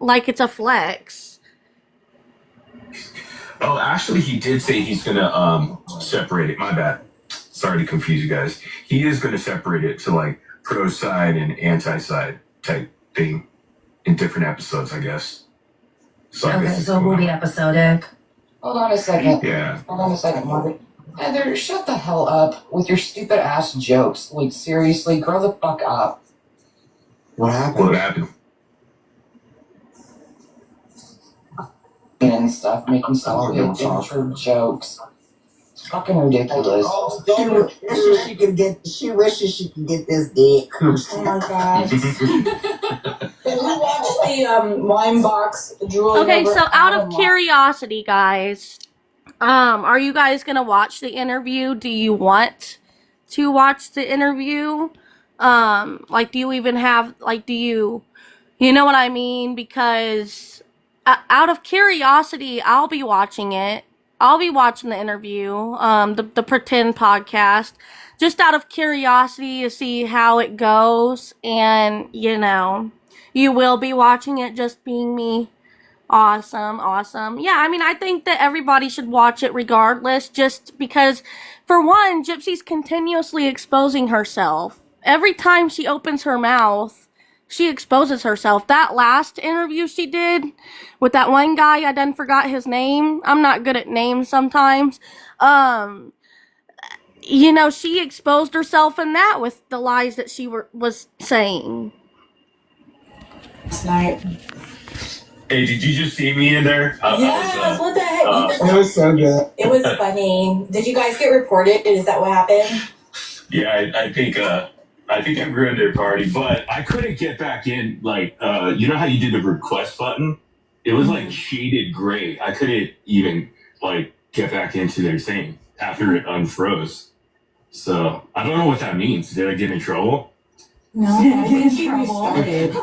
like it's a flex. Oh, actually, he did say he's gonna separate it. My bad. Sorry to confuse you guys. He is gonna separate it to like pro side and anti side type thing in different episodes, I guess. So okay, so we'll be episodic. Hold on a second. Yeah. Hold on a second, Margaret. Heather, shut the hell up with your stupid ass jokes. Like, seriously, grow the fuck up. What happened? What happened? And stuff, making some big intro jokes. It's fucking ridiculous. She wishes she could get this dick. Oh my god. Did you watch the wine box drooling Okay, over so out Adam of curiosity, guys, are you guys gonna watch the interview? Do you want to watch the interview? Like, do you even have, like, you know what I mean? Because out of curiosity, I'll be watching it. I'll be watching the interview, the Pretend podcast, just out of curiosity to see how it goes. And, you know, you will be watching it, just being me. Awesome, awesome. Yeah, I mean, I think that everybody should watch it regardless, just because, for one, Gypsy's continuously exposing herself. Every time she opens her mouth, she exposes herself. That last interview she did with that one guy, I done forgot his name. I'm not good at names sometimes. You know, she exposed herself in that with the lies that she was saying. last night? Hey, did you just see me in there? Yes, what the heck? It was so good. It was funny. Did you guys get reported? Is that what happened? Yeah, I think I ruined their party, but I couldn't get back in. Like, you know how you did the request button? It was like shaded gray. I couldn't even like get back into their thing after it unfroze. So I don't know what that means. Did I get in trouble? No, I think she restarted.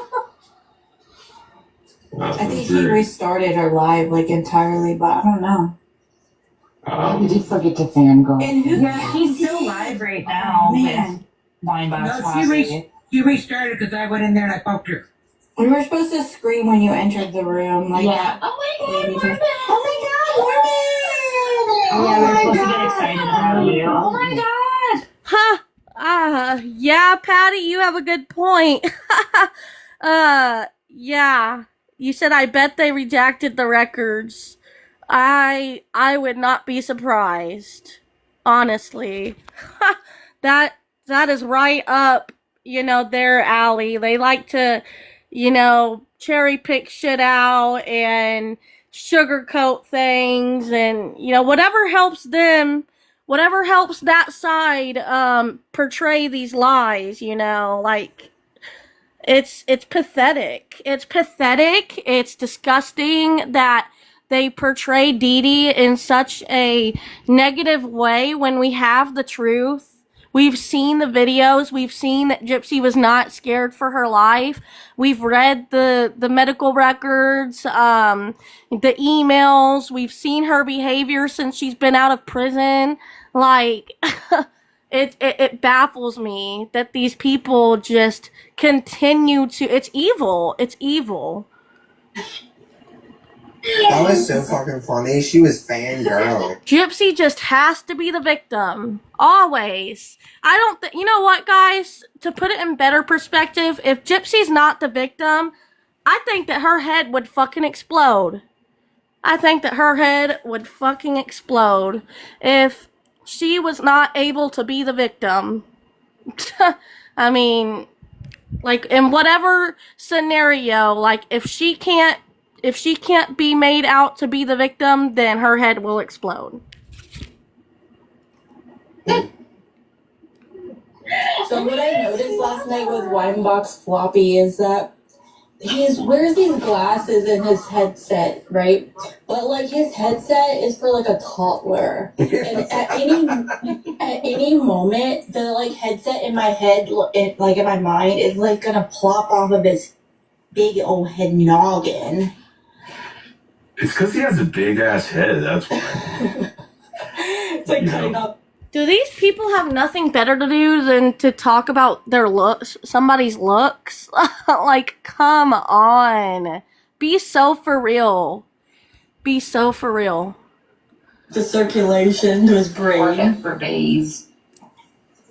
I think he restarted her live like entirely, but I don't know. We did forget to fangirl. And who? Yeah, he's still live right now. Man, Wine box. No, she restarted because I went in there and I poked her. we were supposed to scream when you entered the room, like Yeah. that. Oh Yeah, we're supposed to get excited about you. Oh my god! Huh. Yeah, Patty, you have a good point. Yeah. You said, I bet they redacted the records. I would not be surprised. Honestly. That is right up, you know, their alley. They like to, you know, cherry pick shit out and sugarcoat things, and, you know, whatever helps that side portray these lies, you know, like, it's pathetic. It's pathetic. It's disgusting that they portray Dee Dee in such a negative way when we have the truth. We've seen the videos. We've seen that Gypsy was not scared for her life. We've read the medical records, the emails. We've seen her behavior since she's been out of prison. Like, it baffles me that these people just continue to. It's evil. It's evil. That was so fucking funny. She was fangirl. Gypsy just has to be the victim. Always. I don't you know what, guys? To put it in better perspective, if Gypsy's not the victim, I think that her head would fucking explode. I think that her head would fucking explode if she was not able to be the victim. I mean, like, in whatever scenario, like, if she can't be made out to be the victim, then her head will explode. So what I noticed last night with Winebox Floppy is that he wears these glasses in his headset, right? But like his headset is for like a toddler, and at any moment, the like headset in my head, like in my mind, is like gonna plop off of his big old head noggin. It's because he has a big ass head. That's why. It's like cutting off. Do these people have nothing better to do than to talk about their looks, somebody's looks? Like, come on. Be so for real. Be so for real. The circulation to his brain. Working for days.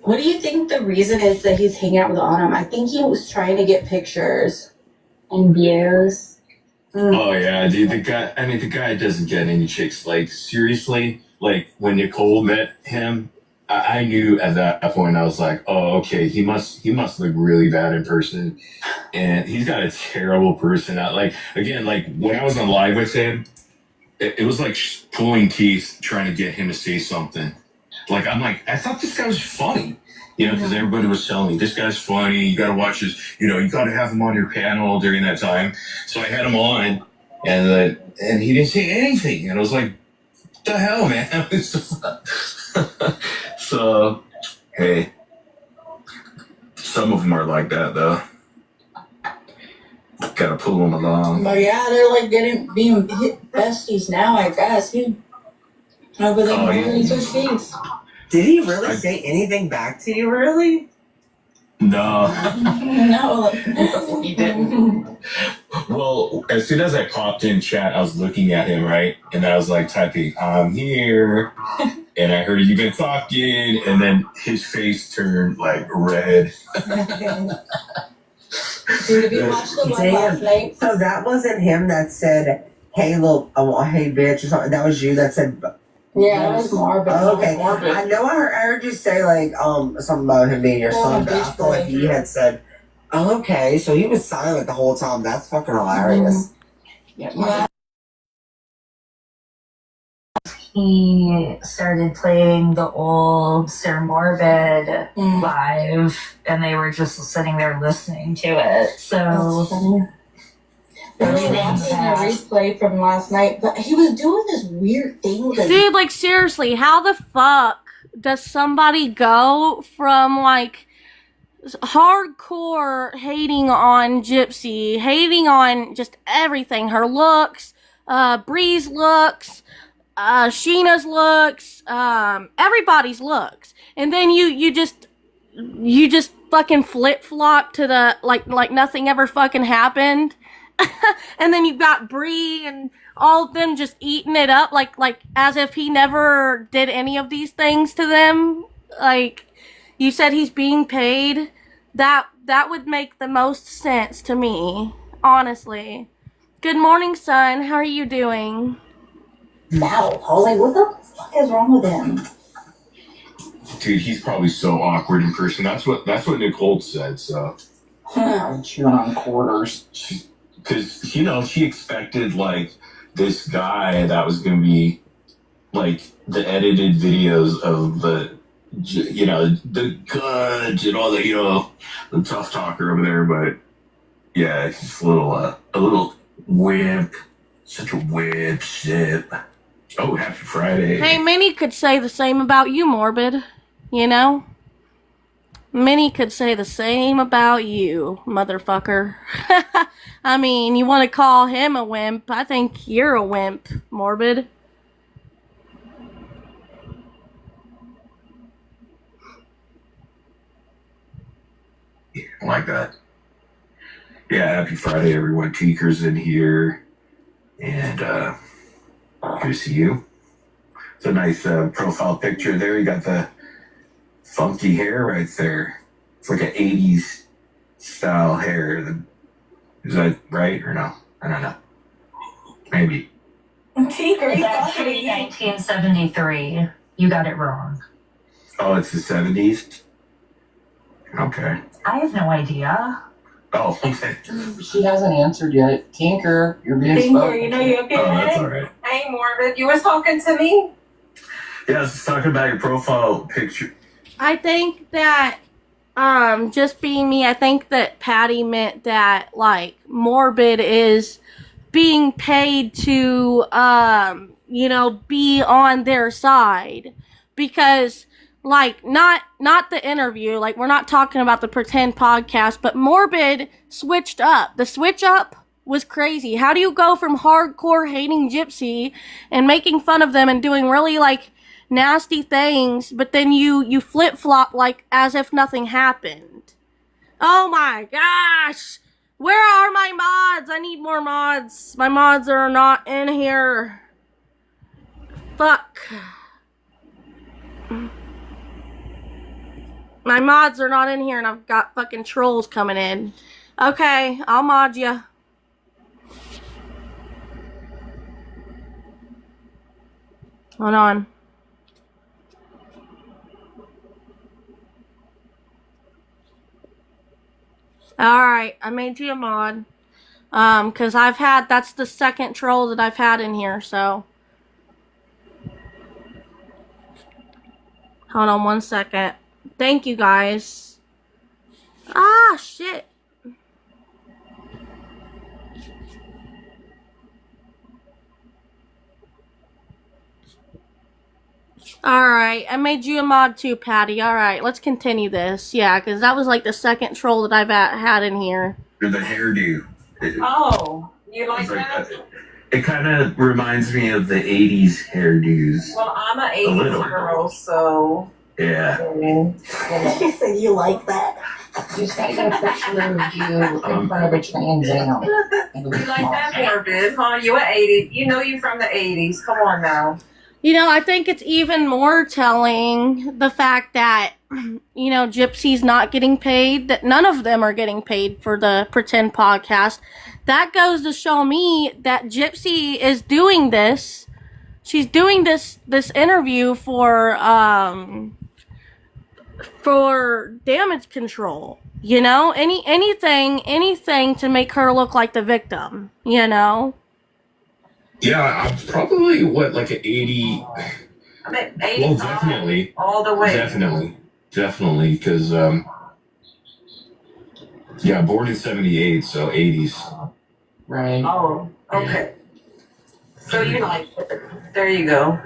What do you think the reason is that he's hanging out with Autumn? I think he was trying to get pictures and views. Oh yeah, dude. The guy doesn't get any chicks. Like seriously, like when Nicole met him, I knew at that point I was like, oh okay, he must look really bad in person, and he's got a terrible personality. Like again, like when I was on live with him, it was like pulling teeth trying to get him to say something. Like I'm like, I thought this guy was funny. You know, because everybody was telling me, this guy's funny, you gotta watch his, you know, you gotta have him on your panel during that time. So I had him on, and he didn't say anything. And I was like, what the hell, man? So, hey, some of them are like that, though. Gotta pull them along. But yeah, they're like being hit besties now, I guess. He over there Oh, more yeah. than he took face. Did he really say anything back to you, really? No. No, He didn't. Well, as soon as I popped in chat, I was looking at him, right? And I was like typing, I'm here. And I heard you've been talking. And then his face turned like red. Dude, if you watched the one Damn. last night, So that wasn't him that said, hey, look, hey, bitch, or something. That was you that said, yeah, that was morbid. oh, okay. Morbid. I know I heard you say, like, something about him being your Oh, son, but I bitch felt like boy. he had said, oh, okay, so he was silent the whole time. That's fucking hilarious. Yeah. He started playing the old Sir Morbid Mm. live, and they were just sitting there listening to it. That's So funny. We were watching a replay from last night, but he was doing this weird thing. Like, Dude, like seriously, how the fuck does somebody go from like hardcore hating on Gypsy, hating on just everything, her looks, Bree's looks, Sheena's looks, everybody's looks, and then you just fucking flip flop to the like nothing ever fucking happened. And then you've got Bree and all of them just eating it up like as if he never did any of these things to them. Like you said he's being paid. That would make the most sense to me, honestly. Good morning, son. How are you doing? now, I was like, what the fuck is wrong with him? Dude, he's probably so awkward in person. That's what Nicole said, so. I'm chewing on quarters. Because, you know, she expected, like, this guy that was going to be, like, the edited videos of the, you know, the goods and all the, you know, the tough talker over there. But, yeah, it's just a little wimp. Such a wimp shit. Oh, happy Friday. Hey, Minnie could say the same about you, Morbid. You know? Minnie could say the same about you, motherfucker. I mean, you want to call him a wimp. I think you're a wimp, Morbid. I like that. Yeah, happy Friday, everyone. Teaker's in here. And, good to see you. It's a nice profile picture there. You got the funky hair right there. It's like an 80s style hair. Is that right or no? I don't know. Maybe. it's actually 1973. You got it wrong. Oh, it's the 70s? Okay. I have no idea. Oh, okay. She hasn't answered yet. Tinker, you're being Tinker, spoken. you know you okay? Oh, that's all right. Hey, Morbid, you was talking to me? Yeah, I was talking about your profile picture. I think that, just being me, I think that Patty meant that, like, Morbid is being paid to, you know, be on their side. Because, like, not the interview, like, we're not talking about the pretend podcast, but Morbid switched up. The switch up was crazy. How do you go from hardcore hating Gypsy and making fun of them and doing really, like, nasty things, but then you flip-flop like as if nothing happened? Oh my gosh! Where are my mods? I need more mods. My mods are not in here. Fuck. My mods are not in here and I've got fucking trolls coming in. Okay, I'll mod ya. Hold on. Alright, I made you a mod. Cause that's the second troll that I've had in here, so. Hold on 1 second. Thank you guys. Ah, shit. Alright, I made you a mod too, Patty. Alright, let's continue this. Yeah, because that was like the second troll that I've had in here. Or the hairdo. Oh, you like It's that? it kind of reminds me of the 80s hairdos. Well, I'm an A little. 80s girl, so. Yeah. She said you like that. You just gotta get a picture of you in front of a Trans Am. You like that, Morbid, huh? You an 80s. You know you from the 80s. Come on now. You know, I think it's even more telling the fact that, you know, Gypsy's not getting paid, that none of them are getting paid for the Pretend podcast. That goes to show me that Gypsy is doing this. She's doing this interview for damage control. You know, anything to make her look like the victim, you know? Yeah, I'm probably like an 80. I mean, 85. Well, definitely. All the way. Definitely, because yeah, born in '78, so 80s. Right. Oh, okay. So you like it. There you go.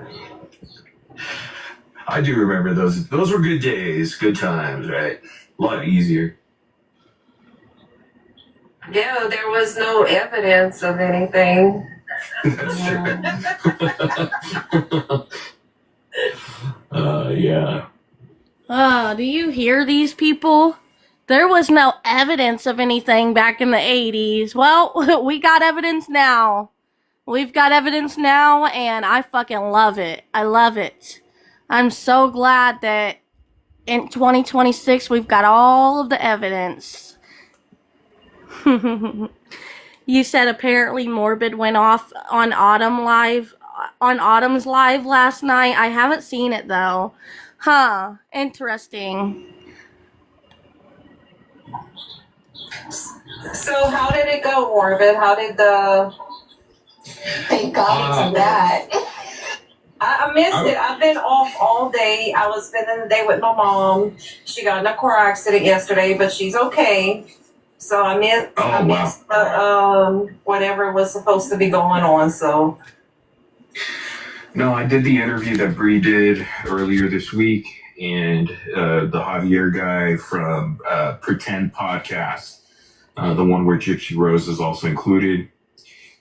I do remember those. Those were good days, good times, right? A lot easier. Yeah, there was no evidence of anything. That's true. Yeah. Do you hear these people? There was no evidence of anything back in the 80s. Well, we got evidence now. We've got evidence now, and I fucking love it. I love it. I'm so glad that in 2026 we've got all of the evidence. You said apparently Morbid went off on Autumn's live last night. I haven't seen it though. Huh, interesting. So how did it go, Morbid? How did the... Thank God it's that. I missed it. I've been off all day. I was spending the day with my mom. She got in a car accident yesterday, but she's okay. So I missed whatever was supposed to be going on. So No, I did the interview that Bree did earlier this week, and the Javier guy from Pretend Podcast, the one where Gypsy Rose is also included.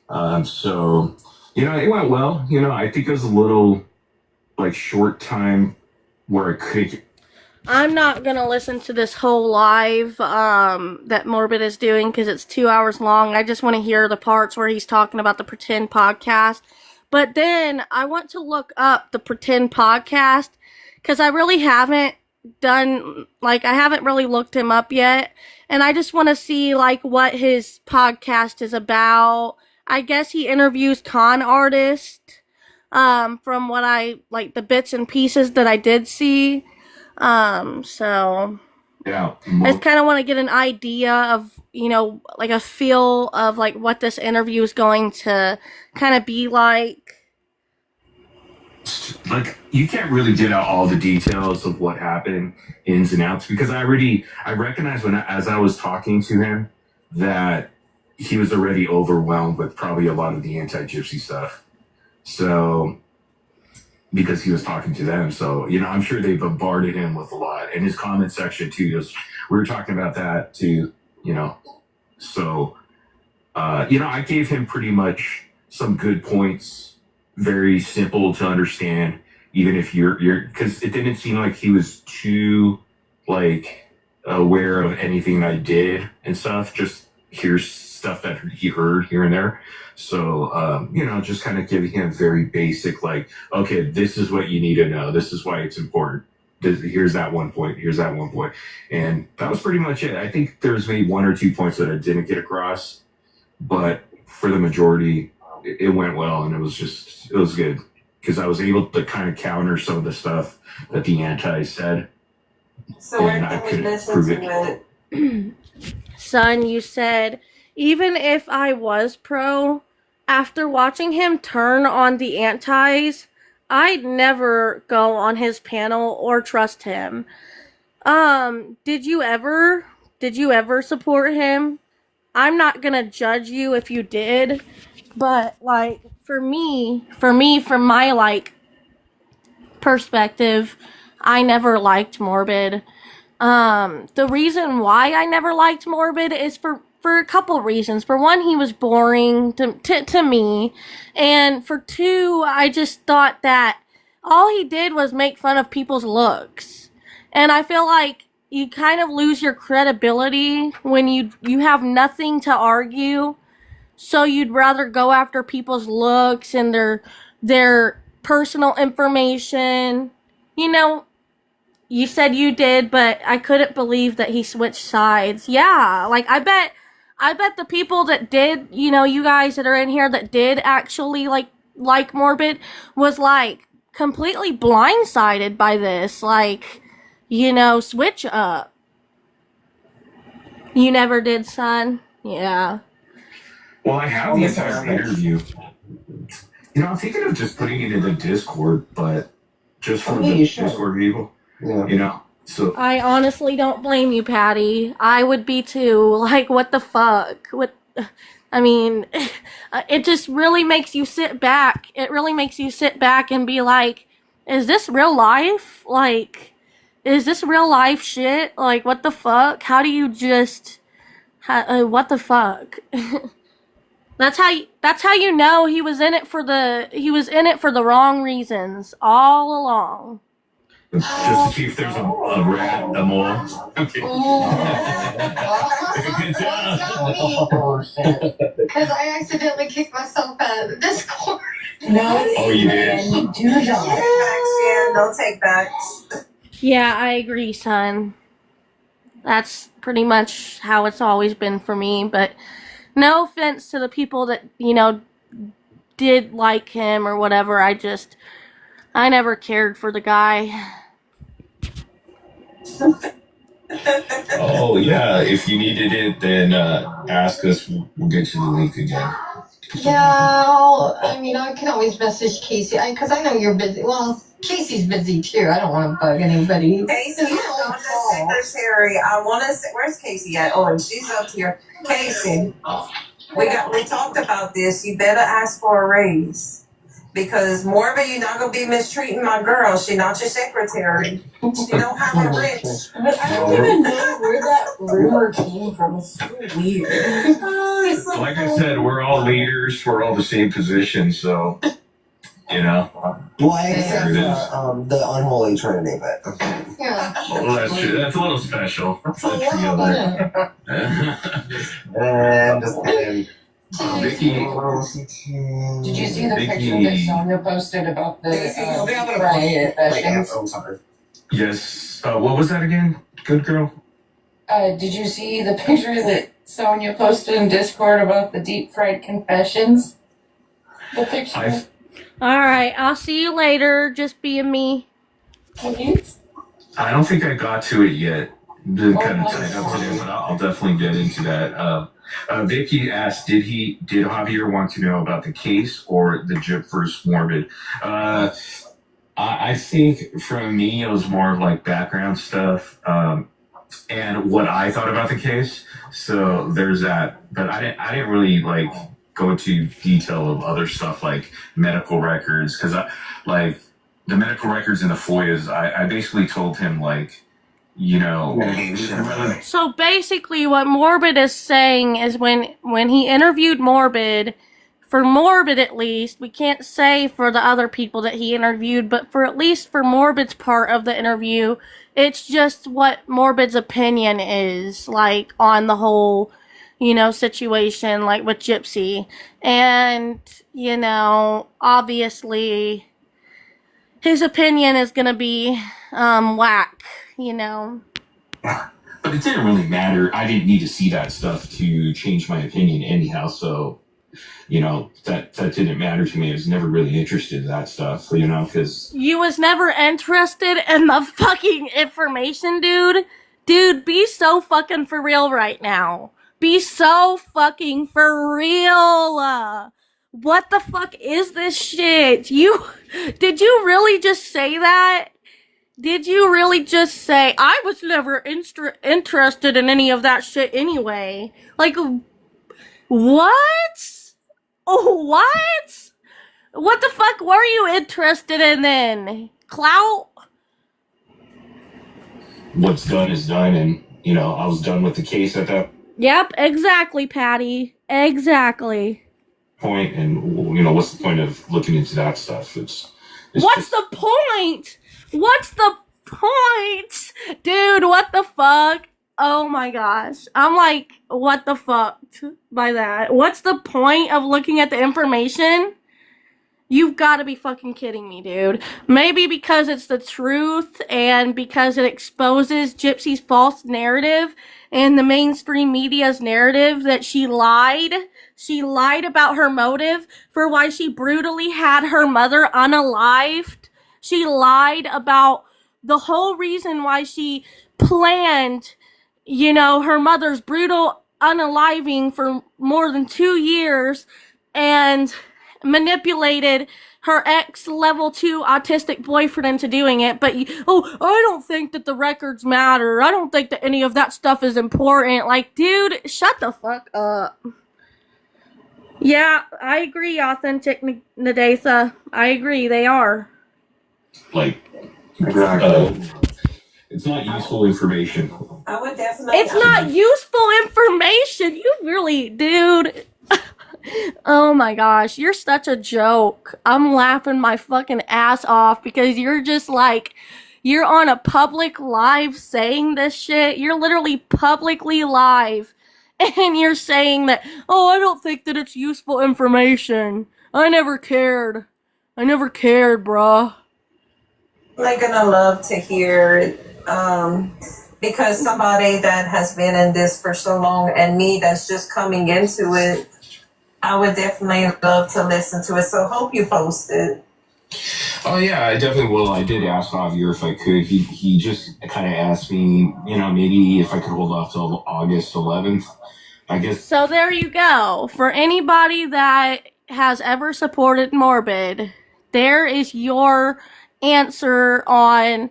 So, you know, it went well. You know, I think it was a little, like, short time where I could... I'm not gonna listen to this whole live that Morbid is doing because it's 2 hours long. I just want to hear the parts where he's talking about the Pretend Podcast. But then I want to look up the Pretend Podcast because I really haven't I haven't really looked him up yet. And I just want to see, like, what his podcast is about. I guess he interviews con artists, from what the bits and pieces that I did see. So Yeah. I just kind of want to get an idea of, you know, like a feel of like what this interview is going to kind of be like. Like, you can't really get out all the details of what happened, ins and outs, because I recognized as I was talking to him that he was already overwhelmed with probably a lot of the anti-gypsy stuff. So, because he was talking to them. So, you know, I'm sure they bombarded him with a lot. And his comment section, too, we were talking about that, too, you know. So, you know, I gave him pretty much some good points, very simple to understand, even if you're, because it didn't seem like he was too, like, aware of anything I did and stuff. Just here's stuff that he heard here and there. So, just kind of giving him very basic, like, okay, this is what you need to know. This is why it's important. Here's that one point. Here's that one point. And that was pretty much it. I think there's maybe 1 or 2 points that I didn't get across, but for the majority, it went well, and it was good because I was able to kind of counter some of the stuff that the anti said. So where And I can we couldn't listen prove to it. it? Son, you said, even if I was pro, after watching him turn on the antis, I'd never go on his panel or trust him. Did you ever support him? I'm not gonna judge you if you did, but like for me, from my like perspective, I never liked Morbid. The reason why I never liked Morbid is for a couple reasons. For one, he was boring to me, and for two, I just thought that all he did was make fun of people's looks, and I feel like you kind of lose your credibility when you have nothing to argue, so you'd rather go after people's looks and their personal information. You know, you said you did, but I couldn't believe that he switched sides. Yeah, like I bet the people that did, you guys that are in here that did actually like Morbid was like completely blindsided by this. Like, switch up. You never did, son? Yeah. Well, I have the entire interview. I'm thinking of just putting it in the Discord, but just for the Discord people. Yeah. So I honestly don't blame you, Patty. I would be too. Like, what the fuck? I mean, it just really makes you sit back. It really makes you sit back and be like, is this real life? Like, is this real life shit? Like, what the fuck? How do you just... what the fuck? That's how you know he was in it for the wrong reasons all along. just to see if there's a rat, a mole. Okay. Good job. Because I accidentally kicked myself out of the Discord. No, Oh, you did? you do not. Yeah, they'll take backs. Yeah, I agree, son. That's pretty much how it's always been for me, but no offense to the people that, did like him or whatever. I never cared for the guy. Oh yeah, if you needed it, then ask us. We'll get you the link again. Yeah, I can always message Casey because I know you're busy. Well, Casey's busy too. I don't want to bug anybody. Casey is on the secretary. I want to say, where's Casey at? Oh, and she's up here. Casey, we talked about this. You better ask for a raise. Because Morbid, you're not gonna be mistreating my girl. She not your secretary. She don't have a rich. But I don't even know where that rumor came from. It's so weird. Like I said, we're all leaders. We're all the same position, so Well, except for the unholy trinity, but Yeah. Well, that's true. That's a little special. That's the other. and just kidding. Vicky. Did you see the Vicky. picture that Sonia posted about the fried confessions? I'm sorry. Yes. What was that again? Good girl. Did you see the picture that Sonia posted in Discord about the deep fried confessions? The picture. Alright, I'll see you later. Just being me. I don't think I got to it yet. Been kind of tied up today, but I'll definitely get into that. Vicky asked, did Javier want to know about the case or the Jip versus Morbid? I think for me, it was more of like background stuff and what I thought about the case. So there's that. But I didn't really like go into detail of other stuff like medical records because like the medical records in the FOIAs. I basically told him like. So basically what Morbid is saying is when he interviewed Morbid, for Morbid at least, we can't say for the other people that he interviewed, but for at least for Morbid's part of the interview, it's just what Morbid's opinion is, like, on the whole, situation like with Gypsy. And, obviously his opinion is gonna be whack, But it didn't really matter. I didn't need to see that stuff to change my opinion anyhow. So, that didn't matter to me. I was never really interested in that stuff, because You was never interested in the fucking information, dude? Dude, be so fucking for real right now. Be so fucking for real. What the fuck is this shit? Did you really just say that? Did you really just say, I was never interested in any of that shit anyway? Like, what? Oh, what? What the fuck were you interested in then? Clout? what's done is done. And, I was done with the case at that Yep, exactly, Patty. Exactly. point. And, what's the point of looking into that stuff? It's What's just, the point? What's the point? Dude, what the fuck? Oh my gosh. I'm like, what the fuck by that? What's the point of looking at the information? You've got to be fucking kidding me, dude. Maybe because it's the truth and because it exposes Gypsy's false narrative and the mainstream media's narrative that she lied. She lied about her motive for why she brutally had her mother unalived. She lied about the whole reason why she planned, her mother's brutal unaliving for more than 2 years and manipulated her ex-level 2 autistic boyfriend into doing it. But, I don't think that the records matter. I don't think that any of that stuff is important. Like, dude, shut the fuck up. Yeah, I agree, Authentic Nadetha. I agree, they are. like, it's not useful information. I would definitely. It's not useful information. You really, dude. Oh my gosh, you're such a joke. I'm laughing my fucking ass off because you're just like, you're on a public live saying this shit. You're literally publicly live. And you're saying that, I don't think that it's useful information. I never cared. I never cared, bruh. They're gonna love to hear it, because somebody that has been in this for so long and me that's just coming into it, I would definitely love to listen to it. So hope you post it. Oh yeah, I definitely will. I did ask Javier if I could. He just kind of asked me, maybe if I could hold off till August 11th. I guess. So there you go. For anybody that has ever supported Morbid, there is your answer on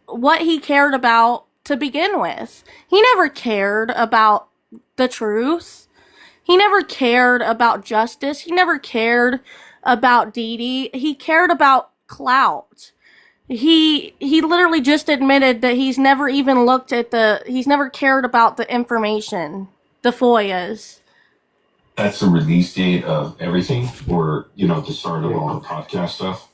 what he cared about to begin with. He never cared about the truth. He never cared about justice. He never cared about Dee Dee. He cared about clout. He literally just admitted that he's never even he's never cared about the information, the FOIAs. That's the release date of everything, or the start of all the podcast stuff.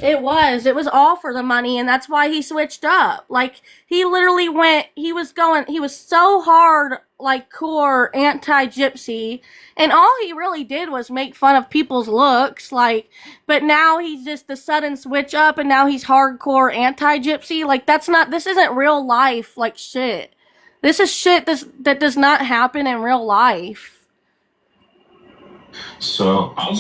It was all for the money, and that's why he switched up. Like, he literally he was so hard, like, core anti-Gypsy, and all he really did was make fun of people's looks, like, but now he's just the sudden switch up, and now he's hardcore anti-Gypsy. Like, this isn't real life, like, shit. This is shit that does not happen in real life. So I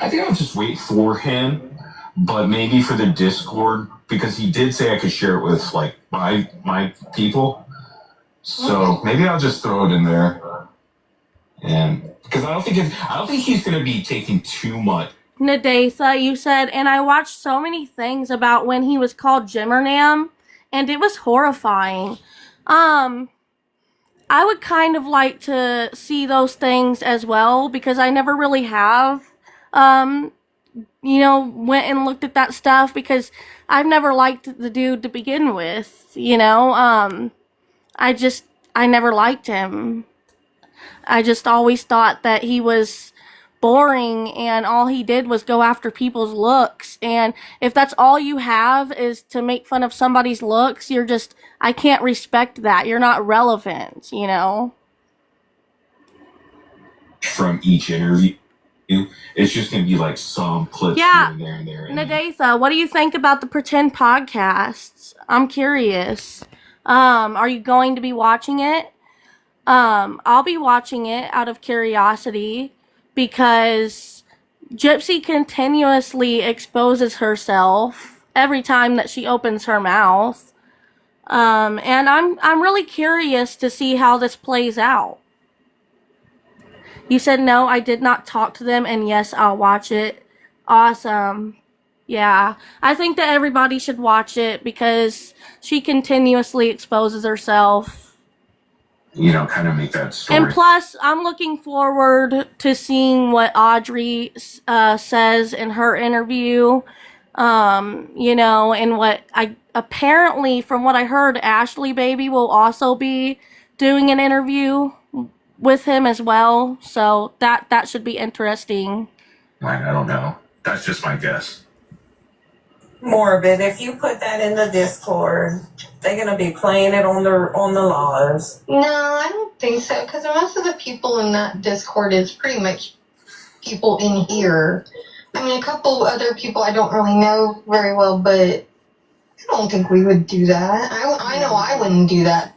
think I'll just wait for him. But maybe for the Discord, because he did say I could share it with like my people. So maybe I'll just throw it in there. And because I don't think he's gonna be taking too much. Nadetha, you said, and I watched so many things about when he was called Jimmernam, and it was horrifying. I would kind of like to see those things as well, because I never really have. Went and looked at that stuff because I've never liked the dude to begin with, I never liked him. I just always thought that he was boring and all he did was go after people's looks. And if that's all you have is to make fun of somebody's looks, I can't respect that. You're not relevant, from each interview. It's just gonna be like some clips Yeah. here and there and there. Nadatha, what do you think about the pretend podcasts? I'm curious. Are you going to be watching it? I'll be watching it out of curiosity because Gypsy continuously exposes herself every time that she opens her mouth. And I'm really curious to see how this plays out. You said no, I did not talk to them, and yes, I'll watch it. Awesome. Yeah, I think that everybody should watch it because she continuously exposes herself. You know, kind of make that story. And plus, I'm looking forward to seeing what Audrey says in her interview. You know, and what I apparently, from what I heard, Ashley Baby will also be doing an interview with him as well. So that should be interesting. I don't know. That's just my guess. Morbid, if you put that in the Discord, they're gonna be playing it on the lives. No, I don't think so, because most of the people in that Discord is pretty much people in here. I mean, a couple other people I don't really know very well, but I don't think we would do that. I know I wouldn't do that.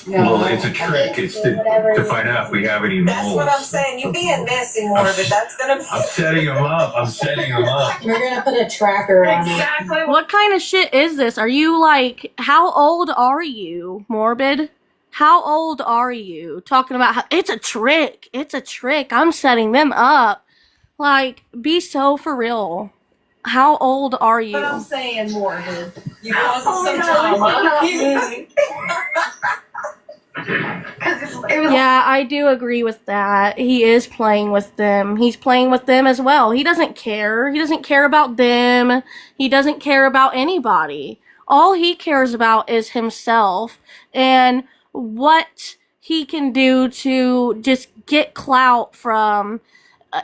Well, it's a trick. It's to find out if we have any moles. That's what I'm saying. You being messy, Morbid. That's gonna be. I'm setting them up. We're gonna put a tracker on it. Exactly. What kind of shit is this? Are you like, how old are you, Morbid? How old are you? Talking about how it's a trick. It's a trick. I'm setting them up. Like, be so for real. How old are But I'm you? saying, Morbid. You causing some drama. Yeah, I do agree with that. He is playing with them. He's playing with them as well. He doesn't care. He doesn't care about them. He doesn't care about anybody. All he cares about is himself and what he can do to just get clout from.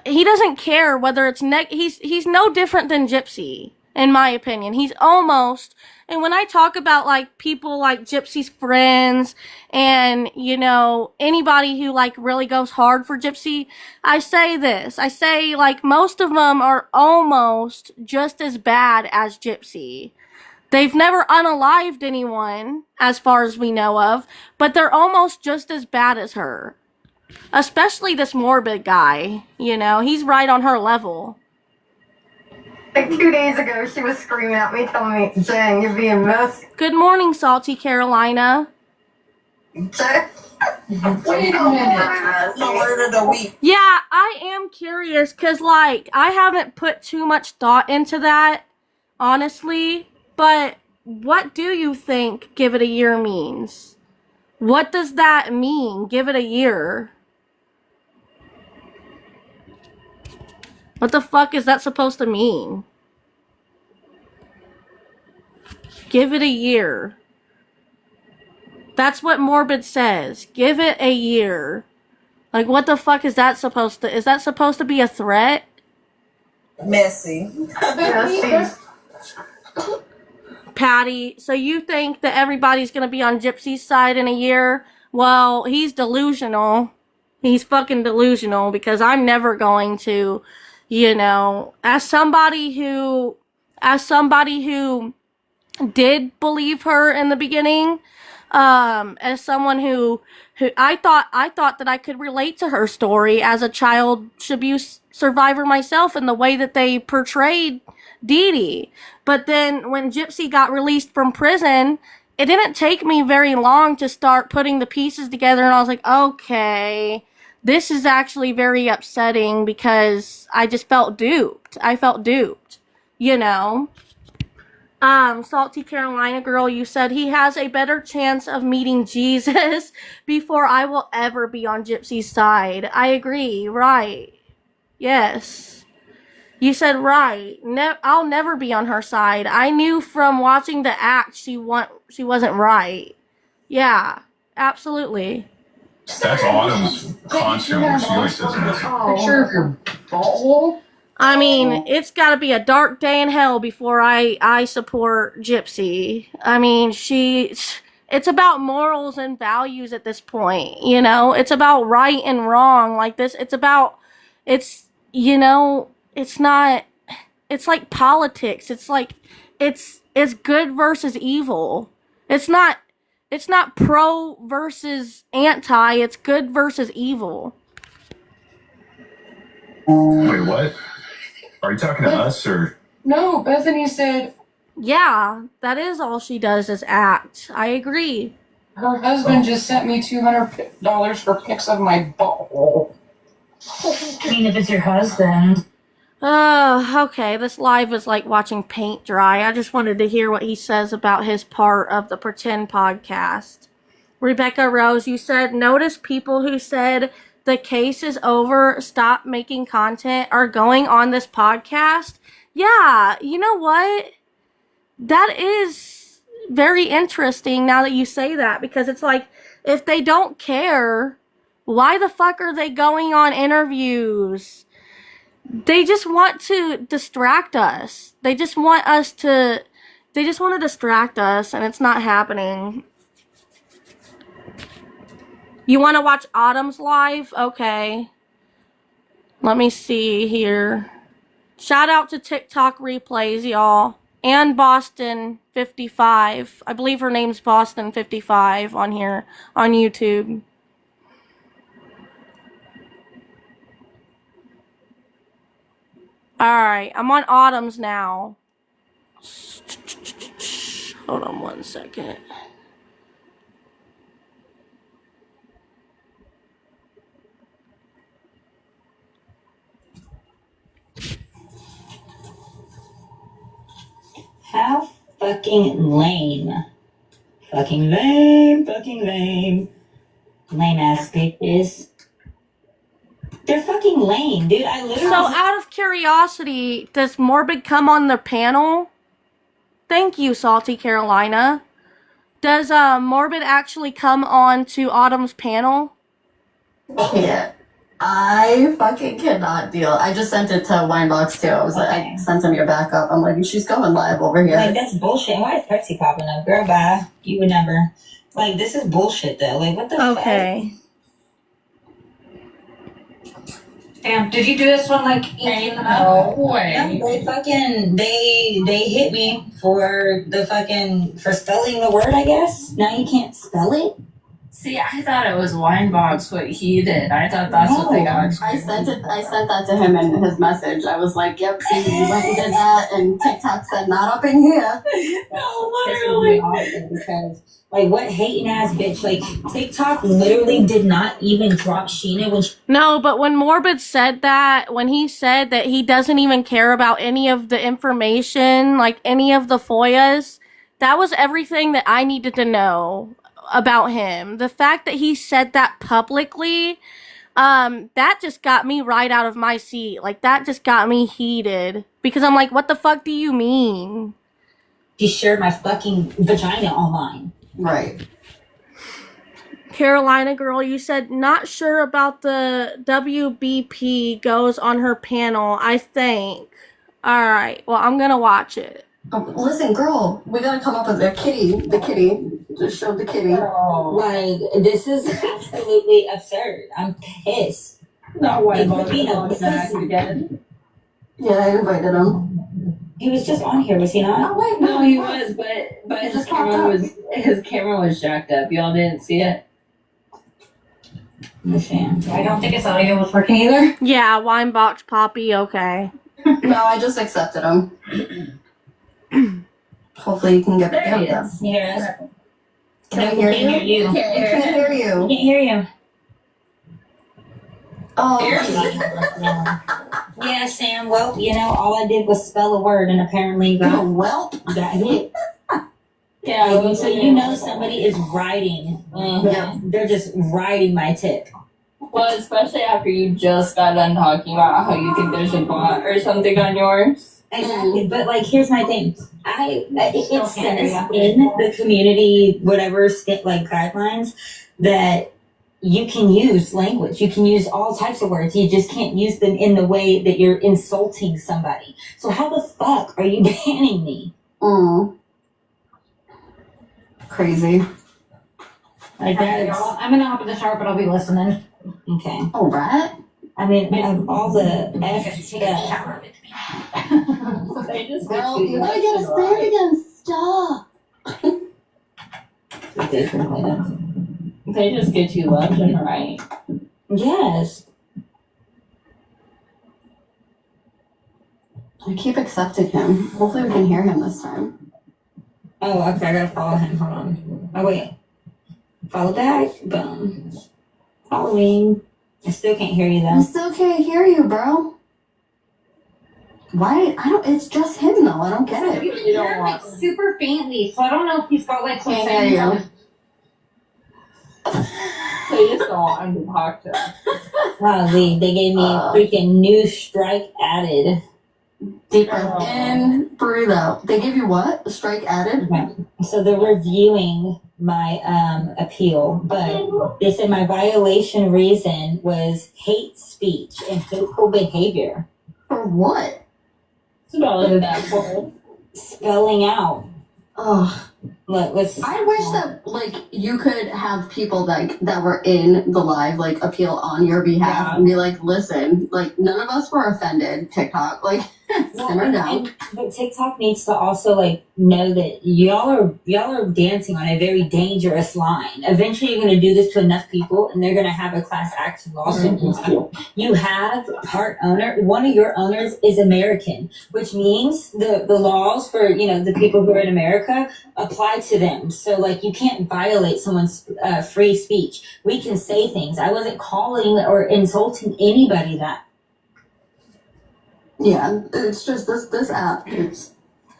He doesn't care whether it's he's no different than Gypsy, in my opinion. He's almost, and when I talk about like people like Gypsy's friends and, you know, anybody who like really goes hard for Gypsy, I say this. I say like most of them are almost just as bad as Gypsy. They've never unalived anyone, as far as we know of, but they're almost just as bad as her. Especially this Morbid guy, you know, he's right on her level. Like 2 days ago, she was screaming at me, telling me, Jen, you're being messy. Good morning, Salty Carolina. Jen. Wait a minute. The word of the week. Yeah, I am curious, because, like, I haven't put too much thought into that, honestly, but what do you think give it a year means? What does that mean, give it a year? What the fuck is that supposed to mean? Give it a year. That's what Morbid says. Give it a year. Like, what the fuck is that supposed to... Is that supposed to be a threat? Messy. Patty, so you think that everybody's gonna be on Gypsy's side in a year? Well, he's delusional. He's fucking delusional, because I'm never going to, you know, as somebody who did believe her in the beginning, as someone who I thought that I could relate to her story as a child abuse survivor myself, in the way that they portrayed Dee Dee. But then when Gypsy got released from prison, it didn't take me very long to start putting the pieces together, and I was like, okay, this is actually very upsetting, because I just felt duped. I felt duped, you know. Salty Carolina girl, you said he has a better chance of meeting Jesus before I will ever be on Gypsy's side. I agree, right. Yes. You said right. I'll never be on her side. I knew from watching the act she wasn't right. Yeah, absolutely. That's Autumn's constant when she always says this. Picture of your butthole? I mean, it's gotta be a dark day in hell before I support Gypsy. I mean, it's about morals and values at this point, you know? It's about right and wrong. Like this, it's about, it's, you know, it's not, it's like politics. It's like, it's good versus evil. It's not pro versus anti, it's good versus evil. Wait, what? Are you talking to us or? No, Bethany said Yeah, that is all she does is act. I agree. her husband just sent me $200 for pics of my butthole. I mean, if it's your husband. Okay, this live is like watching paint dry. I just wanted to hear what he says about his part of the Pretend podcast. Rebecca Rose, you said, notice people who said the case is over, stop making content, are going on this podcast. Yeah, you know what? That is very interesting now that you say that, because it's like, if they don't care, why the fuck are they going on interviews? They just want to distract us. They just want to distract us, and it's not happening. You want to watch Autumn's live? Okay. Let me see here. Shout out to TikTok replays, y'all. And Boston 55. I believe her name's Boston 55 on here on YouTube. Alright, I'm on Autumn's now. Hold on one second. How fucking lame. Fucking lame, fucking lame. Lame ass bitches. They're fucking lame, dude. I literally. So, out of curiosity, does Morbid come on the panel? Thank you, Salty Carolina. Does Morbid actually come on to Autumn's panel? Yeah. I fucking cannot deal. I just sent it to Winebox too. I was like, I sent him your backup. I'm like, she's going live over here. Like, that's bullshit. Why is Pepsi popping up? Girl, bye. You would never. Like, this is bullshit, though. Like, what the fuck? Okay. Damn, did you do this one like easy No way. Yeah, they fucking, they hit me for for spelling the word, I guess. Now you can't spell it? See, I thought it was Winebox what he did. I thought that's what they got. I sent that to him in his message. I was like, yep, see, you went and did that, and TikTok said, not up in here. No, literally. Because, like, what hating ass bitch? Like, TikTok literally did not even drop Sheena when No, but when Morbid said that, when he said that he doesn't even care about any of the information, like any of the FOIAs, that was everything that I needed to know about him. The fact that he said that publicly, that just got me right out of my seat. Like, that just got me heated. Because I'm like, what the fuck do you mean? she shared my fucking vagina online. Right. Carolina girl, you said not sure about the WBP goes on her panel, I think. Alright, well, I'm gonna watch it. Oh, listen, girl, we gotta come up with the kitty. Just show the kitty. Like, this is absolutely absurd. I'm pissed. Not Winebox. again. Yeah, I invited him. He was just on here, was he not? Oh, wait, No, he was, but his camera was jacked up. Y'all didn't see it. I don't think his audio was working either. Yeah, Winebox Poppy, okay. No, I just accepted him. Hopefully you can get There he them. is. You hear us? Can No, I we hear can't you? hear you. I can't hear you. Can't hear you. Oh, Yeah, Sam. Well, you know, all I did was spell a word, and apparently got hit. Yeah, Like, so you know somebody is writing. They're just writing my tip. well, especially after you just got done talking about how you think there's a bot or something on yours. Exactly, but like, here's my thing. It says Andrea. in the community, whatever like guidelines, that you can use language. You can use all types of words. You just can't use them in the way that you're insulting somebody. So how the fuck are you banning me? Crazy. Like that. I'm gonna hop in the shower, but I'll be listening. Okay. Oh, right. I mean, of all the F Take a stuff. shower with me. They just Girl, you're gonna get us banned again. Stop. They just get you left and right. Yes. I keep accepting him. Hopefully we can hear him this time. Oh, okay, I gotta follow him. Hold on. Oh, wait. Follow back. Boom. Following. I still can't hear you I though. still can't hear you, bro. Why? I don't. It's just him though. I don't get it. You don't want super faintly, so I don't know if he's got like some Can't settings hear on you. his. They just don't want him to talk to them. Golly, they gave me freaking new strike added. Deep breath in, breathe out. They give you what? A strike added? Okay. So they're reviewing my appeal, but they said my violation reason was hate speech and hateful behavior. For what? Spelling that word. Spelling out. Ugh. Look, let's. I wish that like you could have people that were in the live like appeal on your behalf and be like, listen, like none of us were offended. TikTok, like simmer down. But TikTok needs to also like know that y'all are dancing on a very dangerous line. Eventually, you're going to do this to enough people, and they're going to have a class action lawsuit against you. You have part owner. One of your owners is American, which means the laws for the people who are in America apply to them. So like you can't violate someone's free speech. We can say things. I wasn't calling or insulting anybody that. Yeah, it's just this app. It's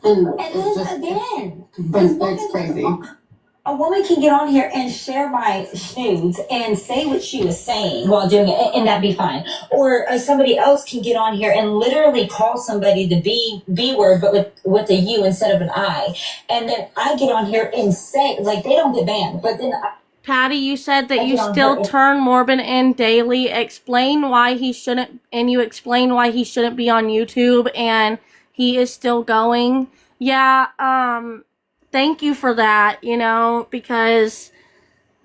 and And it's then just again, it's crazy. a woman can get on here and share my snoods and say what she was saying while doing it, and that'd be fine. Or somebody else can get on here and literally call somebody the B word, but with a U instead of an I. And then I get on here and say, like, they don't get banned, but then Patty, you said that I you get on still here. turn Morbin in daily. Explain why he shouldn't, and you explain why he shouldn't be on YouTube, and he is still going. Yeah, thank you for that, because,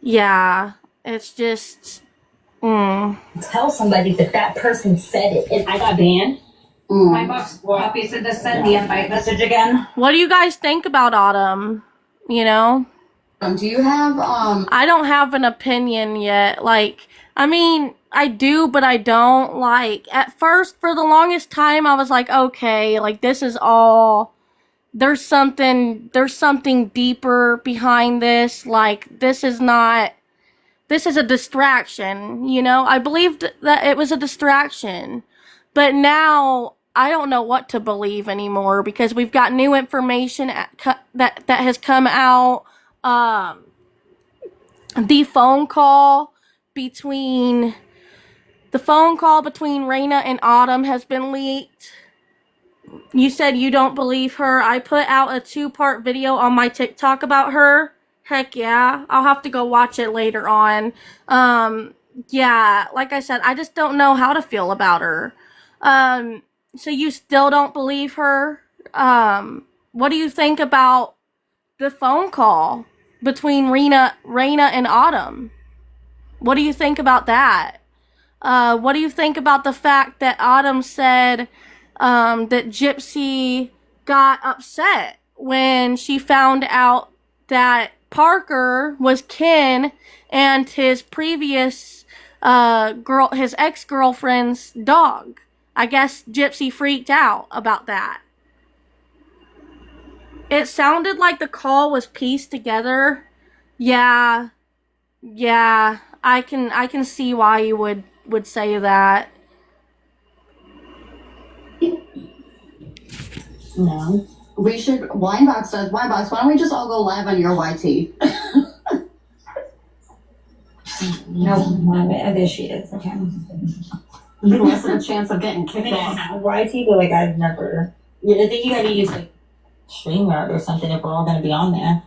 yeah, it's just, tell somebody that person said it, and I got banned. My box floppy said to send the invite message again. What do you guys think about Autumn? Do you have I don't have an opinion yet. Like, I mean, I do, but I don't. Like, at first, for the longest time, I was like, okay, like, this is all, there's something deeper behind this. Like, this is a distraction, I believed that it was a distraction. But now, I don't know what to believe anymore, because we've got new information that has come out. The phone call between Raina and Autumn has been leaked. You said you don't believe her. I put out a 2-part video on my TikTok about her. Heck yeah. I'll have to go watch it later on. Yeah, like I said, I just don't know how to feel about her. So you still don't believe her? What do you think about the phone call between Raina and Autumn? What do you think about that? What do you think about the fact that Autumn said that Gypsy got upset when she found out that Parker was Ken and his previous his ex-girlfriend's dog? I guess Gypsy freaked out about that. It sounded like the call was pieced together. Yeah, I can see why you would say that. no? We should Winebox says Winebox. Why don't we just all go live on your YT? No, there she is. Okay. Less of a chance of getting kicked off. YT, but like I've never. I think you gotta use like StreamYard or something if we're all gonna be on there.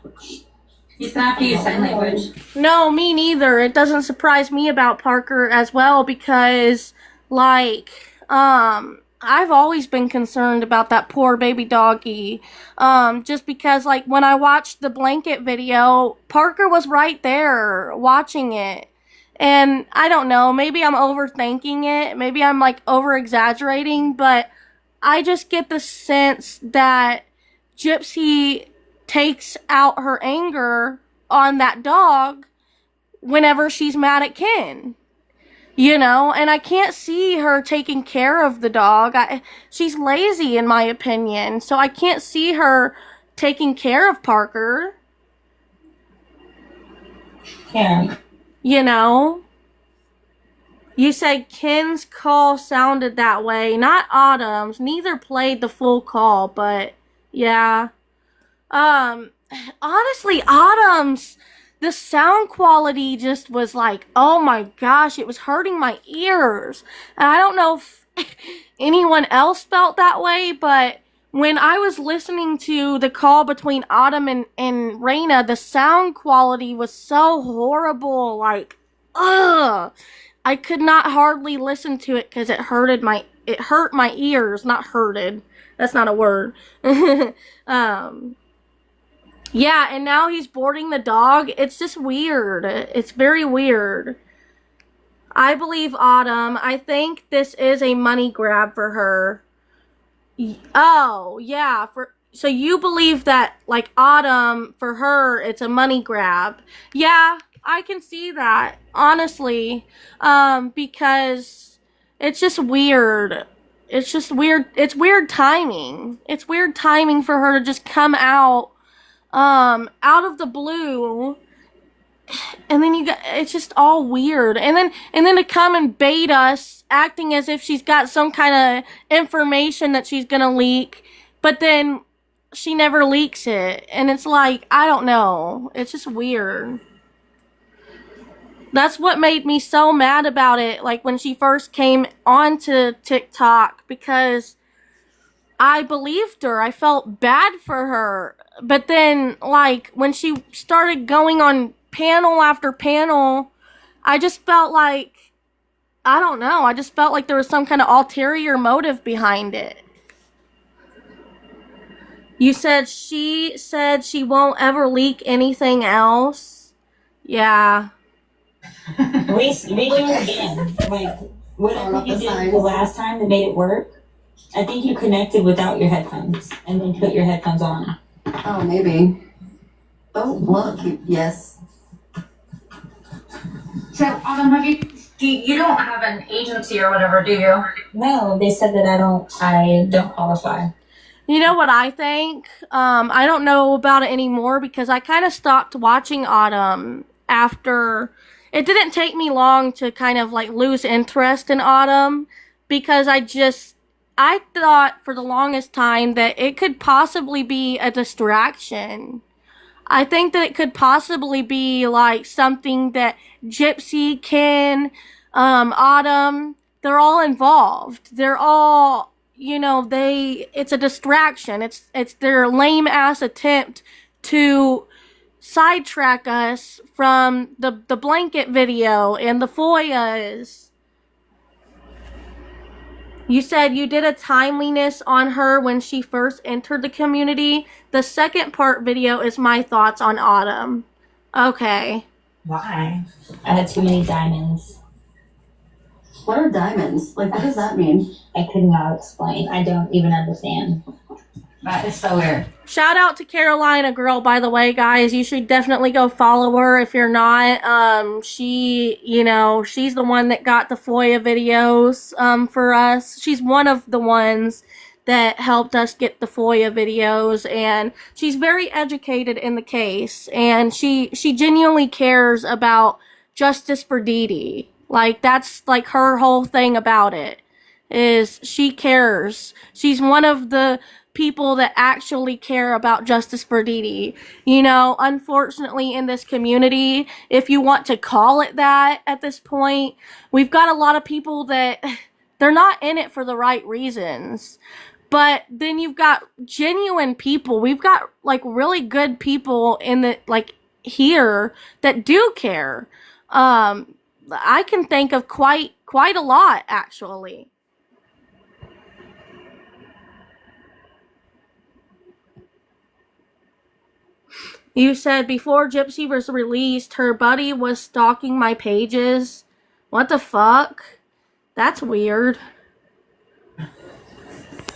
He's gonna have to use sign language. No, me neither. It doesn't surprise me about Parker as well, because, like, I've always been concerned about that poor baby doggy. Just because, like, when I watched the blanket video, Parker was right there watching it. And I don't know, maybe I'm overthinking it. Maybe I'm, like, over exaggerating. But I just get the sense that Gypsy takes out her anger on that dog whenever she's mad at Ken. You know, and I can't see her taking care of the dog. She's lazy, in my opinion, so I can't see her taking care of Parker. Yeah. You know? You said Ken's call sounded that way, not Autumn's. Neither played the full call, but yeah. Honestly, Autumn's, the sound quality just was like, oh my gosh, it was hurting my ears. And I don't know if anyone else felt that way, but when I was listening to the call between Autumn and Raina, the sound quality was so horrible. Like, ugh. I could not hardly listen to it because it hurt my ears, not hurted. That's not a word. Yeah, and now he's boarding the dog. It's just weird. It's very weird. I believe Autumn. I think this is a money grab for her. Oh, yeah. So you believe that, like, Autumn, for her, it's a money grab. Yeah, I can see that, honestly. Because it's just weird. It's just weird. It's weird timing. It's weird timing for her to just come out of the blue, and then it's just all weird, and then to come and bait us, acting as if she's got some kind of information that she's gonna leak, but then she never leaks it, and it's like, I don't know, it's just weird. That's what made me so mad about it, like when she first came onto TikTok, because I believed her. I felt bad for her. But then, like, when she started going on panel after panel, I just felt like, I don't know, I just felt like there was some kind of ulterior motive behind it. You said she won't ever leak anything else? Yeah. Redo it again. Like, whatever you did the last time that made it work, I think you connected without your headphones and then put your headphones on. Oh, maybe. Oh, look. Yes. So, Autumn, you don't have an agency or whatever, do you? No, they said that I don't qualify. You know what I think? I don't know about it anymore because I kind of stopped watching Autumn after. It didn't take me long to kind of like lose interest in Autumn because I thought for the longest time that it could possibly be a distraction. I think that it could possibly be like something that Gypsy, Ken, Autumn, they're all involved. They're all, you know, it's a distraction. It's their lame ass attempt to sidetrack us from the blanket video and the FOIAs. You said you did a timeliness on her when she first entered the community. The second part video is my thoughts on Autumn. Okay. Why? I had too many diamonds. What are diamonds? Like, what does that mean? I could not explain. I don't even understand. That is so weird. Shout out to Carolina Girl, by the way, guys. You should definitely go follow her if you're not. She's the one that got the FOIA videos for us. She's one of the ones that helped us get the FOIA videos, and she's very educated in the case, and she genuinely cares about justice for Dee Dee. Like, that's like her whole thing about it, is she cares. She's one of the people that actually care about justice for Dee Dee. You know, unfortunately in this community, if you want to call it that at this point, we've got a lot of people that they're not in it for the right reasons. But then you've got genuine people. We've got like really good people in the here that do care. I can think of quite a lot, actually. You said before Gypsy was released, her buddy was stalking my pages. What the fuck? That's weird.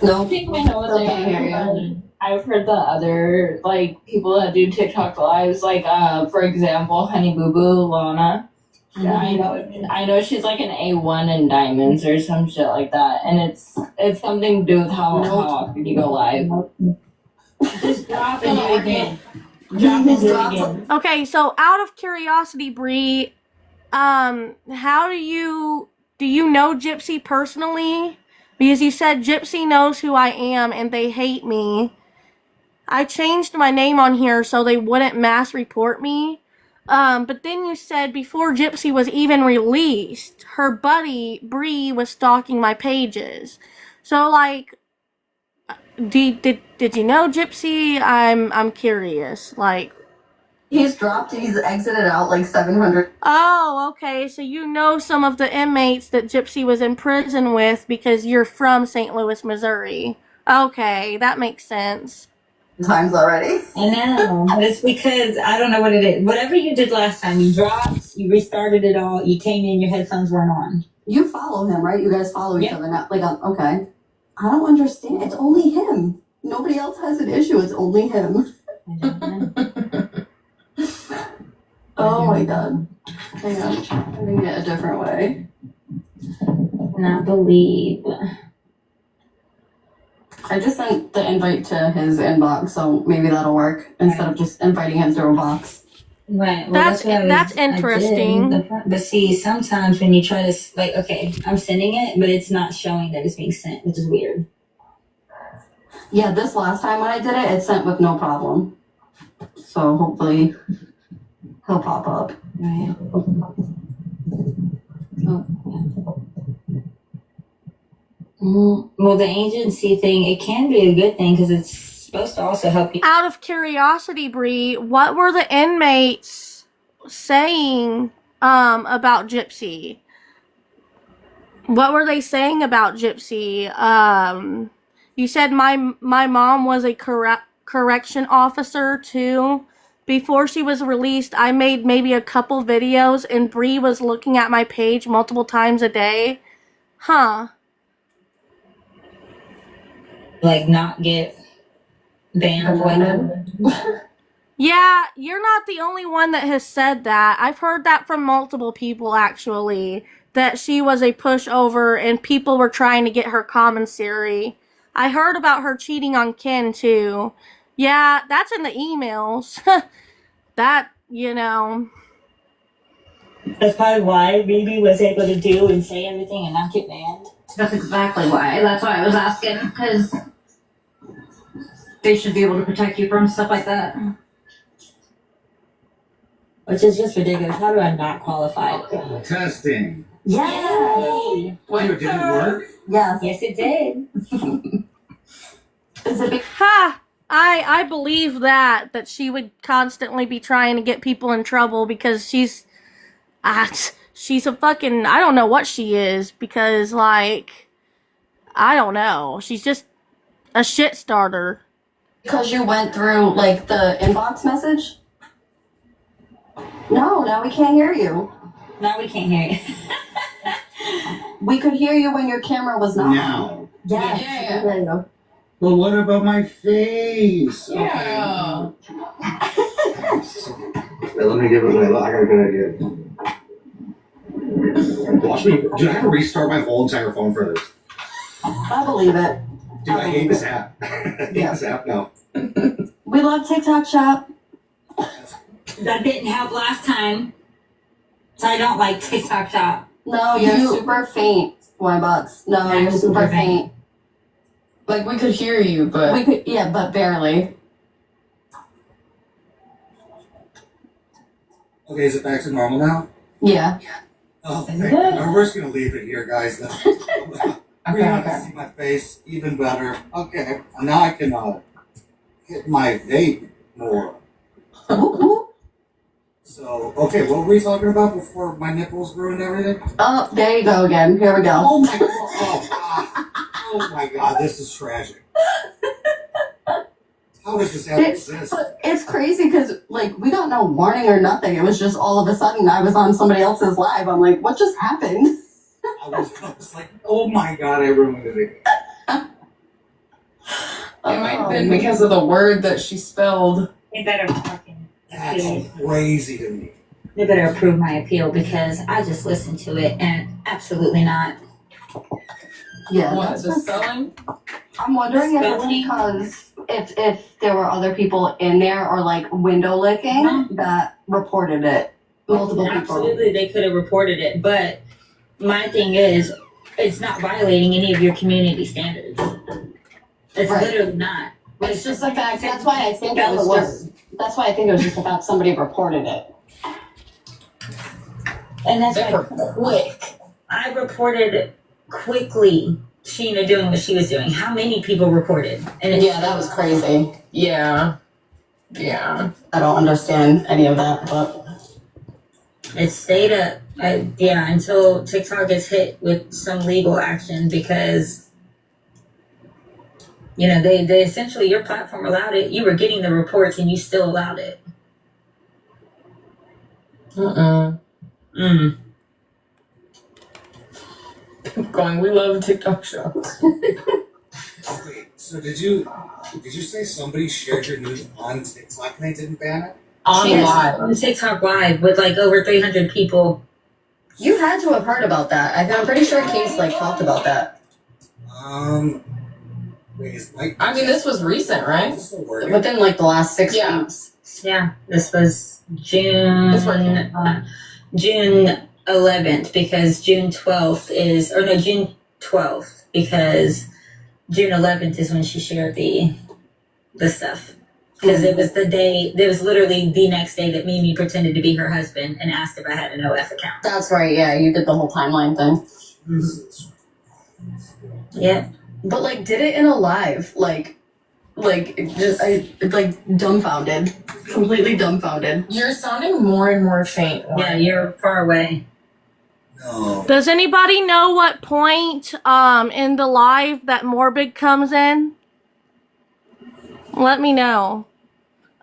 No. I think we know what they are. I've heard the other like people that do TikTok lives, like for example, Honey Boo Boo Lana. I know she's like an A1 in diamonds or some shit like that, and it's something to do with how often you go live. Just drop and do it again. Drop and do it again. Okay, so out of curiosity, Bree, how do you know Gypsy personally? Because you said Gypsy knows who I am and they hate me. I changed my name on here so they wouldn't mass report me. But then you said before Gypsy was even released, her buddy Bree was stalking my pages. So like, did you know Gypsy? I'm curious. Like, He's dropped, he's exited out like 700. oh, okay. So you know some of the inmates that Gypsy was in prison with because you're from St. Louis, Missouri. Okay, that makes sense. Times already. I know. But it's because I don't know what it is. Whatever you did last time, you dropped, you restarted it all, you came in, your headphones weren't on. You follow him, right? You guys follow each other now. Like, okay. I don't understand. It's only him. Nobody else has an issue. It's only him. Oh my god. Hang on. I'm doing it a different way. Not believe. I just sent the invite to his inbox, so maybe that'll work instead of just inviting him through a box. Right. Well, That's what that's I did. interesting. But see, sometimes when you try to, like, okay, I'm sending it, but it's not showing that it's being sent, which is weird. Yeah, this last time when I did it, it sent with no problem. So hopefully he'll pop up. Right. Well, the agency thing, it can be a good thing because it's supposed to also help you. Out of curiosity, Bree, what were the inmates saying about Gypsy? What were they saying about Gypsy? You said my mom was a correction officer too. Before she was released, I made maybe a couple videos and Bree was looking at my page multiple times a day. Huh. Like, not get banned. Yeah, you're not the only one that has said that. I've heard that from multiple people, actually, that she was a pushover and people were trying to get her commissary. I heard about her cheating on Ken, too. Yeah, that's in the emails. That, you know. That's probably why BB was able to do and say everything and not get banned. That's exactly why. That's why I was asking, because they should be able to protect you from stuff like that. Which is just ridiculous. How do I not qualify? Testing. Yay! What, it didn't work? Yes. Yes, it did. Is it Ha! I believe that she would constantly be trying to get people in trouble because she's a fucking, I don't know what she is, because, like, I don't know. She's just a shit starter. because you went through like the inbox message? No, now we can't hear you. Now we can't hear you. We could hear you when your camera was not. Now. Yes. Yeah. There you go. But what about my face? Yeah. Wait, let me give it away. I got a good idea. Watch me. Do I have to restart my whole entire phone for this? I believe it. Dude, I hate this app. I hate this app now. We love TikTok Shop. That didn't help last time. So I don't like TikTok Shop. No, you're super faint, Y-Bucks. No, Yeah, you're super faint. Like, we could hear you, but We could, yeah, but barely. Okay, is it back to normal now? Yeah. Oh, thank God. We're just gonna leave it here, guys. Then. We're gonna see my face even better. Okay, now I can hit my vape more. So, okay, what were we talking about before my nipples ruined everything? Oh, there you go again. Here we go. Oh my God! Oh my God! This is tragic. I was just having this. It's crazy because like we got no warning or nothing. It was just all of a sudden I was on somebody else's live. I'm like, what just happened? I was like, oh my god, I ruined it. It might have been because of the word that she spelled. They better fucking That's appeal. crazy to me. They better approve my appeal because I just listened to it and absolutely not. Yeah, What, that's the spelling? I'm wondering if it's Spelling? because if there were other people in there or like window licking that reported it. Multiple people. Absolutely, they could have reported it, but my thing is, it's not violating any of your community standards. It's Right. literally not. It's just the fact. That's why I think it was just. That's why I think it was just the fact somebody reported it. And that's They why were quick. I reported quickly Sheena doing what she was doing. How many people reported? And it's, Yeah, that was crazy. Yeah. Yeah. I don't understand any of that, but it stayed up. Until TikTok gets hit with some legal action because, you know, they essentially, your platform allowed it. You were getting the reports and you still allowed it. Going, we love TikTok shops. Wait, so did you say somebody shared your news on TikTok and they didn't ban it? On live. On TikTok Live with like over 300 people. you had to have heard about that. I'm pretty sure Case like talked about that. Wait, is Mike? I mean, this was recent, right? Is this a word? Within like the last 6 Yeah. weeks. Yeah, this was June. It's working. June 11th because June 12th is, or no, June 12th because June 11th is when she shared the stuff. Because it was it was literally the next day that Mimi pretended to be her husband and asked if I had an OF account. That's right. Yeah, you did the whole timeline thing. Yeah. But like, did it in a live, like dumbfounded, completely dumbfounded. You're sounding more and more faint. Yeah, you're far away. No. Does anybody know what point in the live that Morbid comes in? Let me know.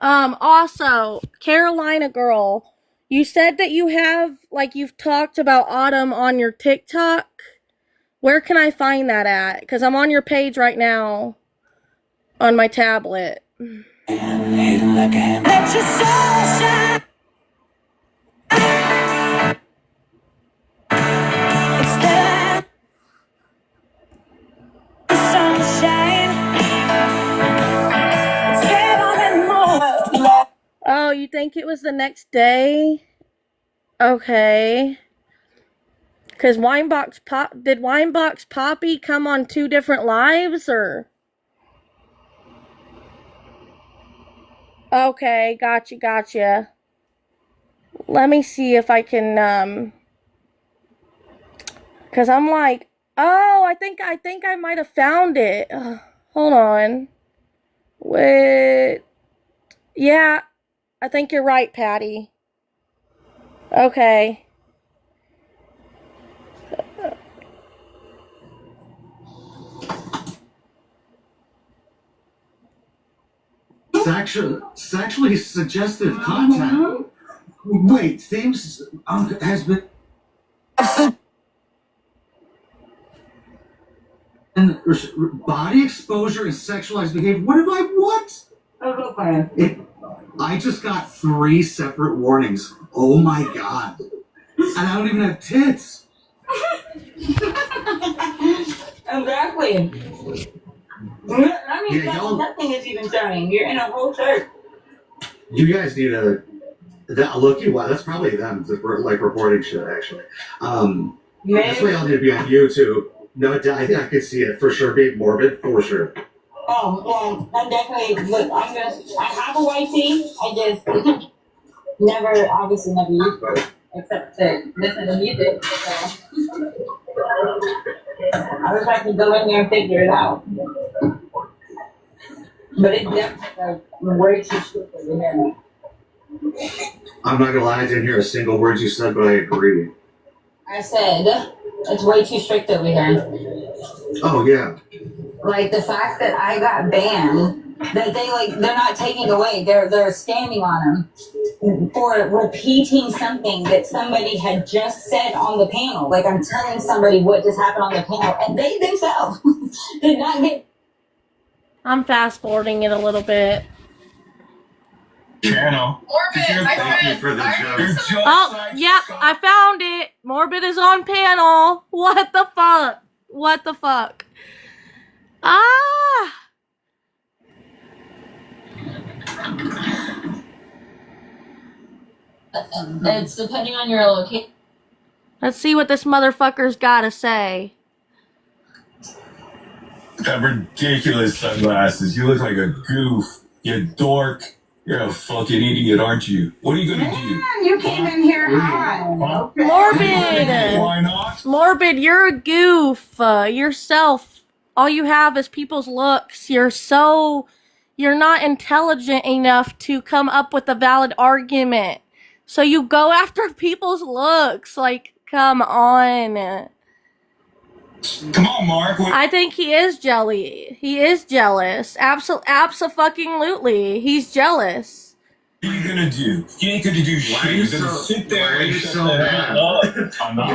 Also, Carolina girl, you said that you've talked about Autumn on your TikTok. Where can I find that at? Because I'm on your page right now on my tablet. Let your soul shine. It's the sunshine. It's better than more. Oh, you think it was the next day? Okay. Because did Winebox Poppy come on 2 different lives, or? Okay, gotcha. Let me see if I can, because I'm like, oh, I think I might have found it. Hold on. Wait. Yeah, I think you're right, Patty. Okay. Sexually suggestive content. Wait, themes has been. And body exposure and sexualized behavior. What have I? What? I just got 3 separate warnings. Oh my god! And I don't even have tits. Exactly. I mean, nothing is even showing. You're in a whole shirt. You guys need a. Look, that's probably them like reporting shit. Actually, that's why y'all need to be on YouTube. No, I think I could see it for sure. Being Morbid for sure. Oh, well, I'm definitely, look, I have a white tee, I just obviously never used it, except to listen to music, so. I was have to go in there and figure it out. But it's definitely way too stupid to hear. I'm not gonna lie, I didn't hear a single word you said, but I agree. I said, it's way too strict over here. Oh, yeah. Like, the fact that I got banned That they're not taking away. They're standing on him for repeating something that somebody had just said on the panel. Like, I'm telling somebody what just happened on the panel, and they themselves did not get. I'm fast forwarding it a little bit. Channel. Thank you for the joke. Oh, yep, I found it. Morbid is on panel. What the fuck? What the fuck? Ah! It's depending on your location. Let's see what this motherfucker's gotta say. That ridiculous sunglasses. You look like a goof. You dork. You're a fucking idiot, aren't you? What are you gonna do? You came in here hot. Morbid! Why not? Morbid, you're a goof. Yourself. All you have is people's looks. You're not intelligent enough to come up with a valid argument. So you go after people's looks. Like, come on. Come on, Mark. I think he is jelly. He is jealous. Abso-fucking-lutely. He's jealous. What are you gonna do? You ain't gonna do shit. You're gonna sit there and shut the hell up. I'm not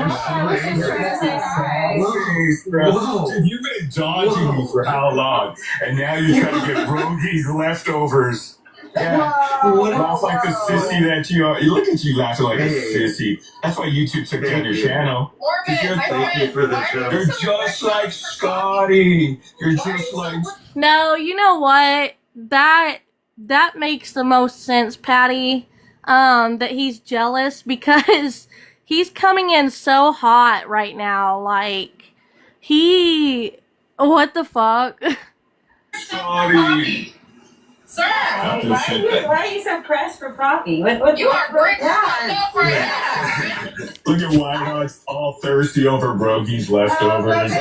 Dude, you've been dodging me for how long? And now you're trying to get Rogi's leftovers. Yeah. Laugh like the sissy that you are. Look at you laughing like a sissy. That's why YouTube took down your channel. Thank you for the joke. You're just like Scotty. You're just like. No, you know what? That makes the most sense, Patty. That he's jealous because he's coming in so hot right now. Like, what the fuck? Scotty. Sir, why are you so pressed for Poppy? What You are great. Look at Whitehawks all thirsty over Brogy's leftovers.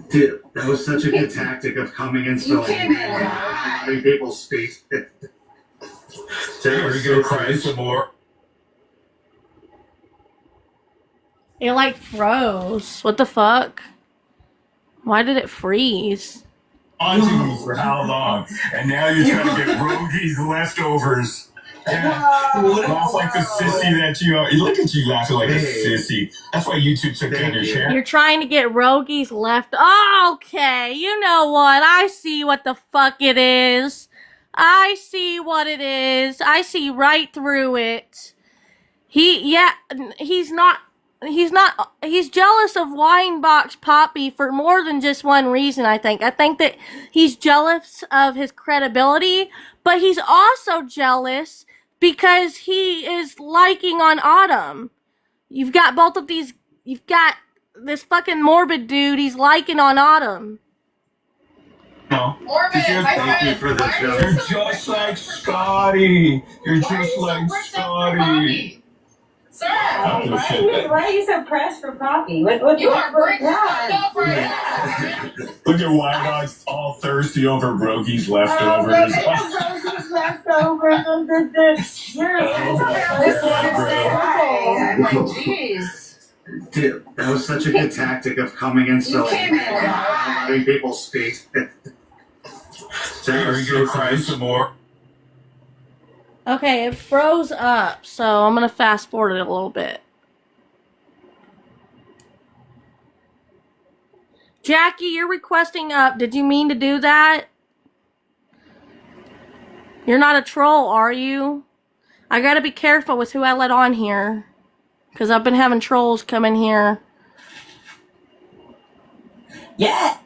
Dude, that was such a good tactic of coming and spilling letting people speak. Are you gonna cry some more? It like froze. What the fuck? Why did it freeze? Dodging me for how long? And now you're trying to get Rogi's leftovers. Yeah. Laugh like the sissy that you are. Look at you laughing like a sissy. That's why YouTube took down your channel. You're trying to get Rogi's left. Oh, okay, you know what? I see what the fuck it is. I see what it is. I see right through it. He's jealous of Winebox Poppy for more than just one reason, I think. I think that he's jealous of his credibility, but he's also jealous because he is liking on Autumn. You've got both of these, you've got this fucking Morbid dude, he's liking on Autumn. No. Thank you for the joke. You're just like Scotty. You're just like Scotty. Sir, why are you so pressed for Poppy? You are great. Look at Whitehawks all thirsty over Brogy's leftovers. Dude, that was such a good tactic of coming and spilling letting people speak. Are you gonna cry some more? Okay, it froze up, so I'm gonna fast forward it a little bit. Jackie, you're requesting up. Did you mean to do that? You're not a troll, are you? I gotta be careful with who I let on here. Because I've been having trolls come in here. Yeah.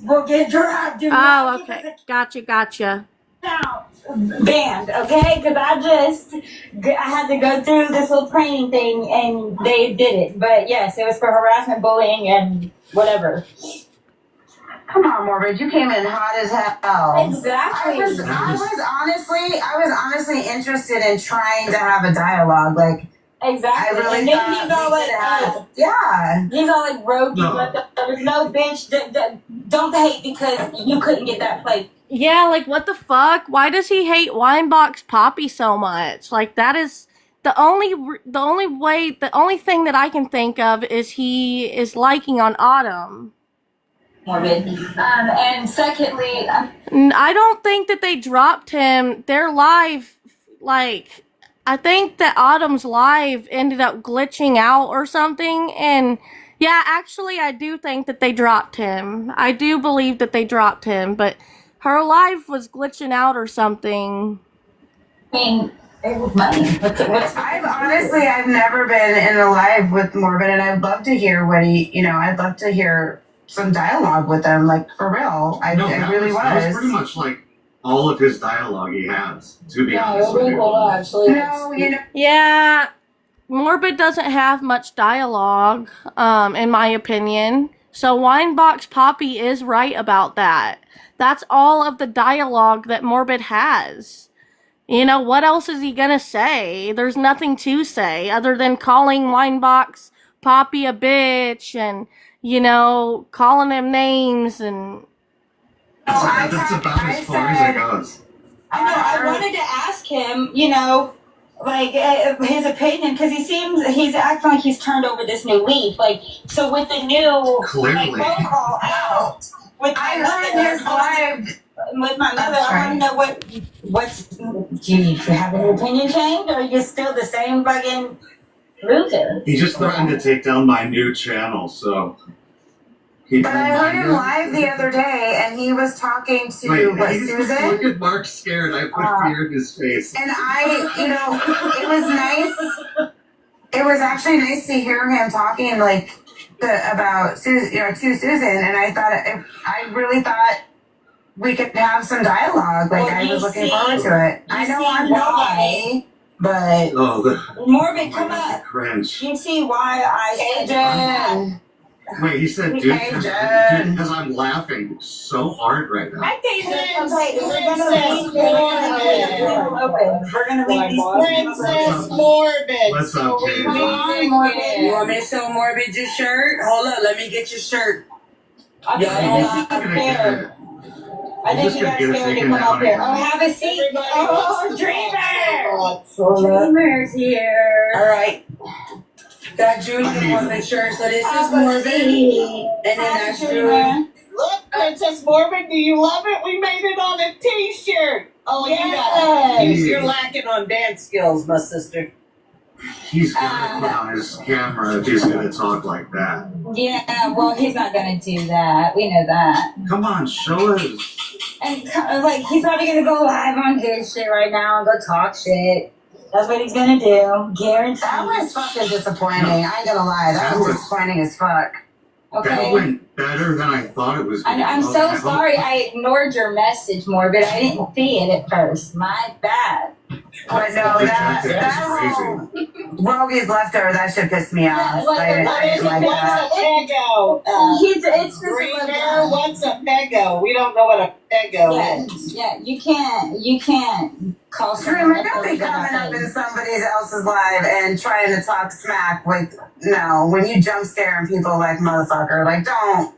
We'll get dropped. Oh, okay. Gotcha. Banned, okay? Because I had to go through this little training thing and they did it. But yes, it was for harassment, bullying, and whatever. Come on, Morbid. You came in hot as hell. Exactly. I was honestly interested in trying to have a dialogue. Like, exactly. I really and then thought he's all like, yeah. He's all like, rogue. No, bitch, don't hate because you couldn't get that plate. Yeah, like, what the fuck? Why does he hate Winebox Poppy so much? Like, that is the only thing that I can think of is he is liking on Autumn. Morbid. And secondly, I don't think that they dropped him. Their live, like, I think that Autumn's live ended up glitching out or something. And yeah, actually, I do think that they dropped him. I do believe that they dropped him, but her live was glitching out or something. I mean, it was money. I've never been in a live with Morbid, and I'd love to hear what I'd love to hear some dialogue with them, like for real. I really That was pretty much like all of his dialogue he has, to be honest with you. Yeah, Morbid doesn't have much dialogue, in my opinion. So Winebox Poppy is right about that. That's all of the dialogue that Morbid has. You know, what else is he gonna say? There's nothing to say other than calling Winebox Poppy a bitch and, calling him names and... That's about as far as it goes. I wanted to ask him, his opinion, because he's acting like he's turned over this new leaf. So with the new phone call out, with my mother, I want to know what's. Do you have an opinion change, or are you still the same fucking loser? He just threatened to take down my new channel, so. But I heard him live the other day, and he was talking to Susan. Look at Mark scared. I put fear in his face. And it was nice. It was actually nice to hear him talking about Susan, to Susan, and I really thought we could have some dialogue. I was looking forward to it. I know I'm nobody, but Morbid, come up. Cringe. You see why I said Wait, he said, dude, because I'm laughing so hard right now. I think we're gonna leave these Princess Morbid. What's up, Kate? You want me to show Morbid your shirt? Hold up, let me get your shirt. I think you guys scared to come up here. Oh, have a seat. Oh, Dreamer! Dreamer's here. All right. Got Julie Morbid shirt, so this is Morbid, and then that's Julie. Look, Princess Morbid, do you love it? We made it on a t-shirt. Oh, you're lacking on dance skills, my sister. He's gonna put on his camera if he's gonna talk like that. Yeah, well, he's not gonna do that. We know that. Come on, show us. And he's probably gonna go live on his shit right now and go talk shit. That's what he's gonna do. Guaranteed. That was fucking disappointing. I ain't gonna lie. That was disappointing as fuck. Okay. That went better than I thought it was going to. I'm so sorry. I ignored your message, Morbid. I didn't see it at first. My bad. But no, that whole Rogi's left her, that shit pissed me off. I didn't like that. It's just Dreamer, what's a pego? We don't know what a pego is. Yeah, you can't call Dreamer, don't be coming up in somebody else's live and trying to talk smack with, when you jump scaring people like motherfucker,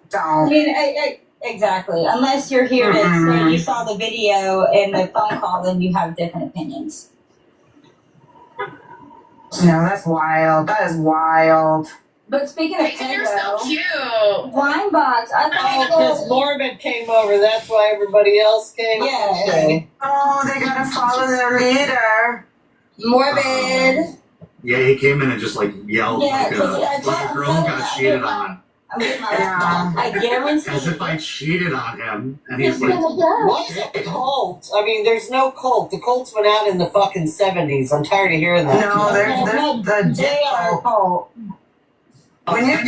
don't. I mean, exactly. Unless you're here to say you saw the video and the phone call, then you have different opinions. No, that's wild. That is wild. But speaking of You're so cute. Winebox, I thought because Morbid came over, that's why everybody else came. Yeah. Oh, they gotta follow their leader. Morbid. Yeah, he came in and just yelled Yeah, like a girl who got cheated on. I guarantee. As if I cheated on him, and he's like, What's a cult? I mean, there's no cult. The cults went out in the fucking 70s. I'm tired of hearing that. No, there's the dick cult. When you're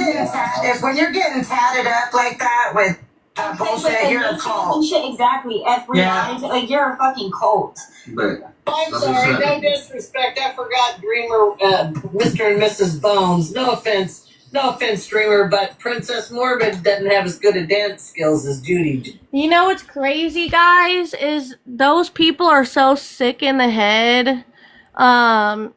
getting tatted up like that with bullshit, you're a cult. Exactly. You're a fucking cult. But I'm sorry, no disrespect. I forgot Dreamer, Mr. and Mrs. Bones. No offense, Dreamer, but Princess Morbid doesn't have as good a dance skills as Judy. You know what's crazy, guys, is those people are so sick in the head, that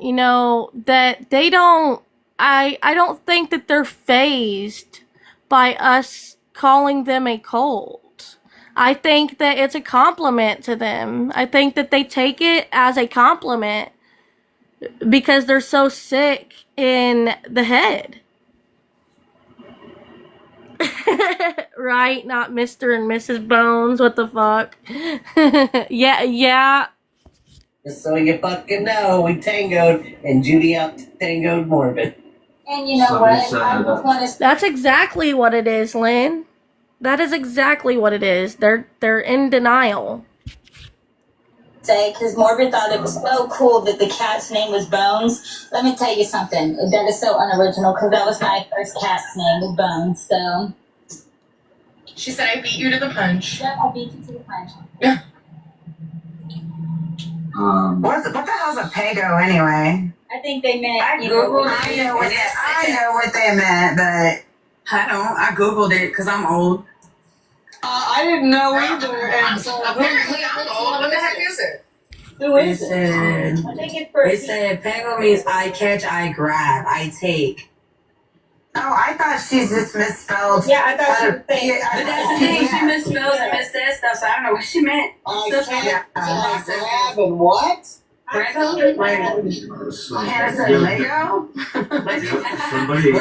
they don't, I don't think that they're fazed by us calling them a cult. I think that it's a compliment to them. I think that they take it as a compliment. because they're so sick in the head. Right? Not Mr. and Mrs. Bones. What the fuck? Yeah. Just so you fucking know, we tangoed and Judy out tangoed Morbid. And you know Somebody what? said I just want to That's exactly what it is, Lynn. That is exactly what it is. They're in denial. say, because Morbid thought it was so cool that the cat's name was Bones. Let me tell you something. That is so unoriginal, because that was my first cat's name, was Bones. So. She said I beat you to the punch. Yep, I beat you to the punch. What the hell's a Pago anyway? I think they meant. I know what they meant, but I don't. I googled it because I'm old. I didn't know either. And so Apparently, I'm old. What the heck is it? Who is it? It said Pago means I catch, I grab, I take. Oh, I thought she's just misspelled. Yeah, I thought she was saying. But that's the thing, she misspells and missays stuff, so I don't know what she meant. Grab and what? Lego? Hannah said Lego? Somebody.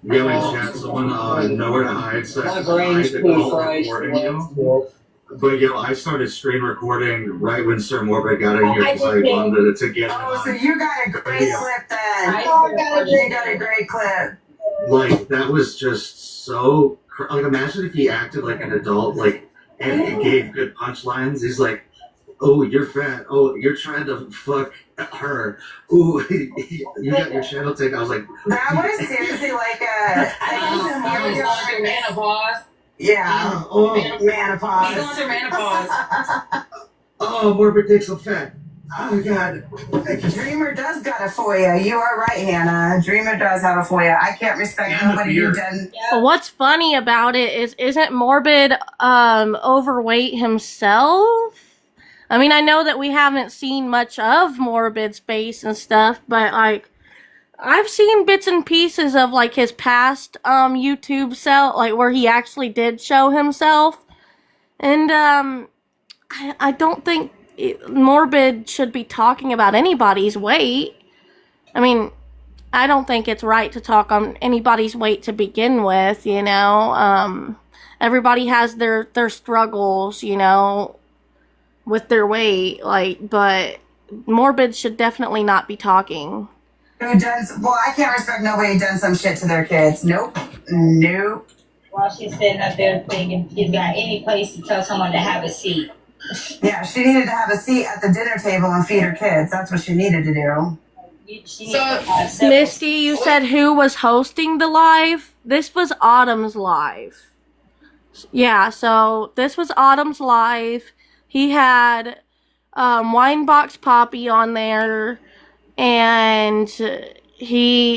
Go in chat, someone nowhere to hide said LaGrange recording you. But I started screen recording right when Sir Morbid got in here because I wanted to get So you got a great clip then. You got a great clip. Like, that was just so like, imagine if he acted like an adult, like, and he gave good punchlines. He's like, oh, you're fat. Oh, you're trying to fuck her. Ooh, you got your channel taken. I was like, That was seriously like a menopause. Yeah. Menopause. He's going through menopause. oh, Morbid thinks I'm fat. Oh, God. Dreamer does got a FOIA. You are right, Hannah. Dreamer does have a FOIA. I can't respect nobody who doesn't. What's funny about it is, isn't Morbid overweight himself? I mean, I know that we haven't seen much of Morbid's face and stuff, but like, I've seen bits and pieces of like his past YouTube self, like where he actually did show himself, and I don't think Morbid should be talking about anybody's weight. I mean, I don't think it's right to talk on anybody's weight to begin with. You know, everybody has their struggles. You know, with their weight, like, but Morbid should definitely not be talking. Who does? Well, I can't respect nobody who done some shit to their kids. Nope. While she's sitting up there thinking she's got any place to tell someone to have a seat. Yeah, she needed to have a seat at the dinner table and feed her kids. That's what she needed to do. Misty, you said who was hosting the live? This was Autumn's live. Yeah, so this was Autumn's live. He had Winebox Poppy on there, and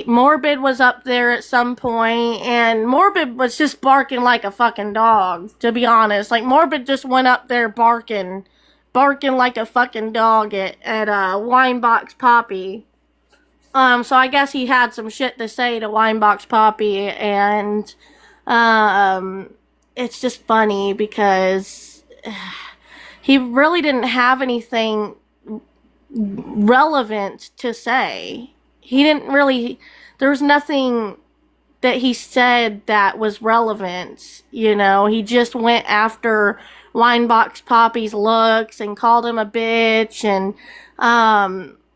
Morbid was up there at some point, and Morbid was just barking like a fucking dog, to be honest. Like, Morbid just went up there barking like a fucking dog at Winebox Poppy. So I guess he had some shit to say to Winebox Poppy, and it's just funny because he really didn't have anything relevant to say. He didn't really, there was nothing that he said that was relevant, you know. He just went after Winebox Poppy's looks and called him a bitch, and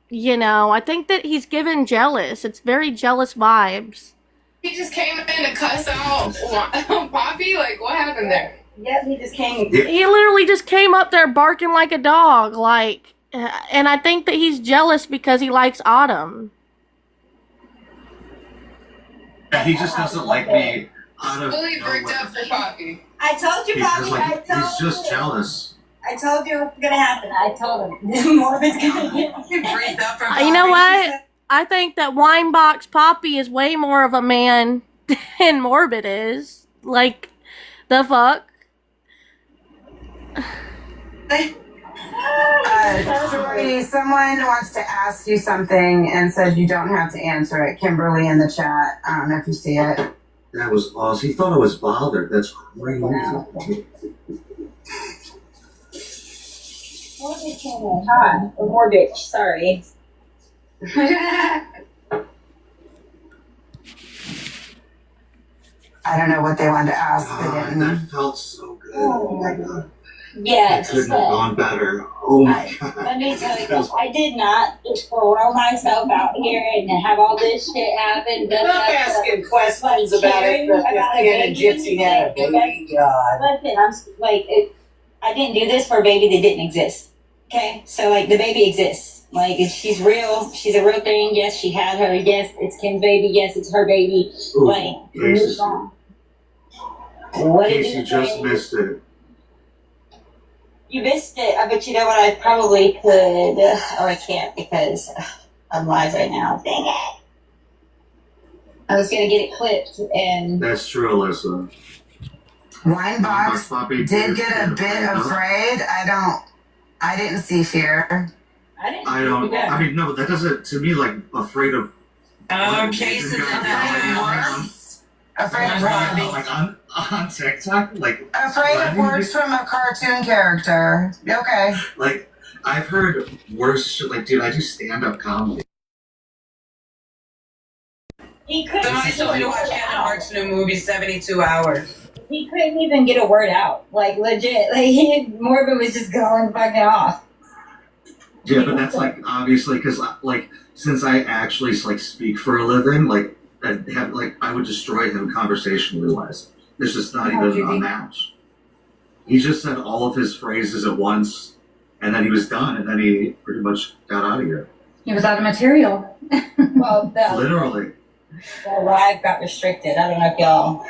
you know, I think that he's given jealous. It's very jealous vibes. He just came in to cuss out Poppy? Like, what happened there? Yep, he just came. He literally just came up there barking like a dog, like, and I think that he's jealous because he likes Autumn. he just doesn't like me out of Fully bricked up for Poppy. I told you, Poppy. He's just jealous. I told you it was gonna happen. I told him. Morbid's gonna get bricked up for Poppy. You know what? I think that Winebox Poppy is way more of a man than Morbid is. Like, the fuck? Shorty, someone wants to ask you something and said you don't have to answer it. Kimberly in the chat. I don't know if you see it. That was awesome. He thought I was bothered. That's crazy. Hi, mortgage. Sorry. I don't know what they wanted to ask. They God, didn't. that felt so good. Oh my god. Yeah, It couldn't have gone better. Oh my god. let me tell you, I did not just throw myself out here and have all this shit happen. Stop asking questions about it. If a gypsy had a baby. God. Listen, I didn't do this for a baby that didn't exist. Okay, so like the baby exists. Like she's real. She's a real thing. Yes, she had her. Yes, it's Kim's baby. Yes, it's her baby. Ooh, Like Casey. move on. What did Casey you just say? missed it. You missed it. But you know what? I probably could. Oh, I can't because I'm live right now. Dang it! I was gonna get it clipped and. That's true, Alyssa. Winebox Floppy did get a bit afraid. I didn't see fear. I don't. I mean, no, that doesn't. To me, like afraid of. Cases in Afraid of what? Like on TikTok, like Afraid of words from a cartoon character. Okay. Like I've heard worse shit. Like, dude, I do stand-up comedy. He couldn't. Somebody told me to watch Kevin Hart's new movie, 72 Hours. He couldn't even get a word out. Like legit. Like Morgan was just going fucking off. Yeah, but that's like obviously because like since I actually like speak for a living, like I would destroy him conversationally wise. There's just not even a match. He just said all of his phrases at once, and then he was done, and then he pretty much got out of here. He was out of material. Well, Literally. the live got restricted. I don't know if y'all.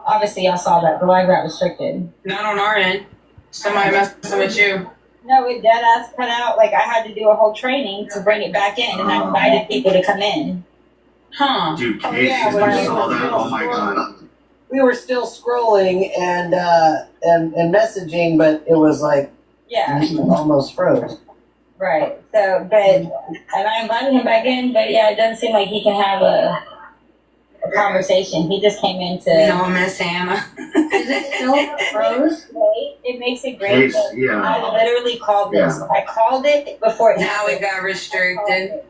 Obviously, y'all saw that. The live got restricted. Not on our end. Somebody messing with you. No, it dead ass cut out. Like I had to do a whole training to bring it back in, and I invited people to come in. Huh. Dude, Casey, you saw that? Oh my god. We were still scrolling and messaging, but it was like Yeah. almost froze. Right. So, and I invited him back in, but yeah, it doesn't seem like he can have a conversation. He just came in to. No, Miss Hannah. Is it still froze? It makes it great. Case, yeah. I literally called this. Yeah. I called it before it Now happened. it got restricted.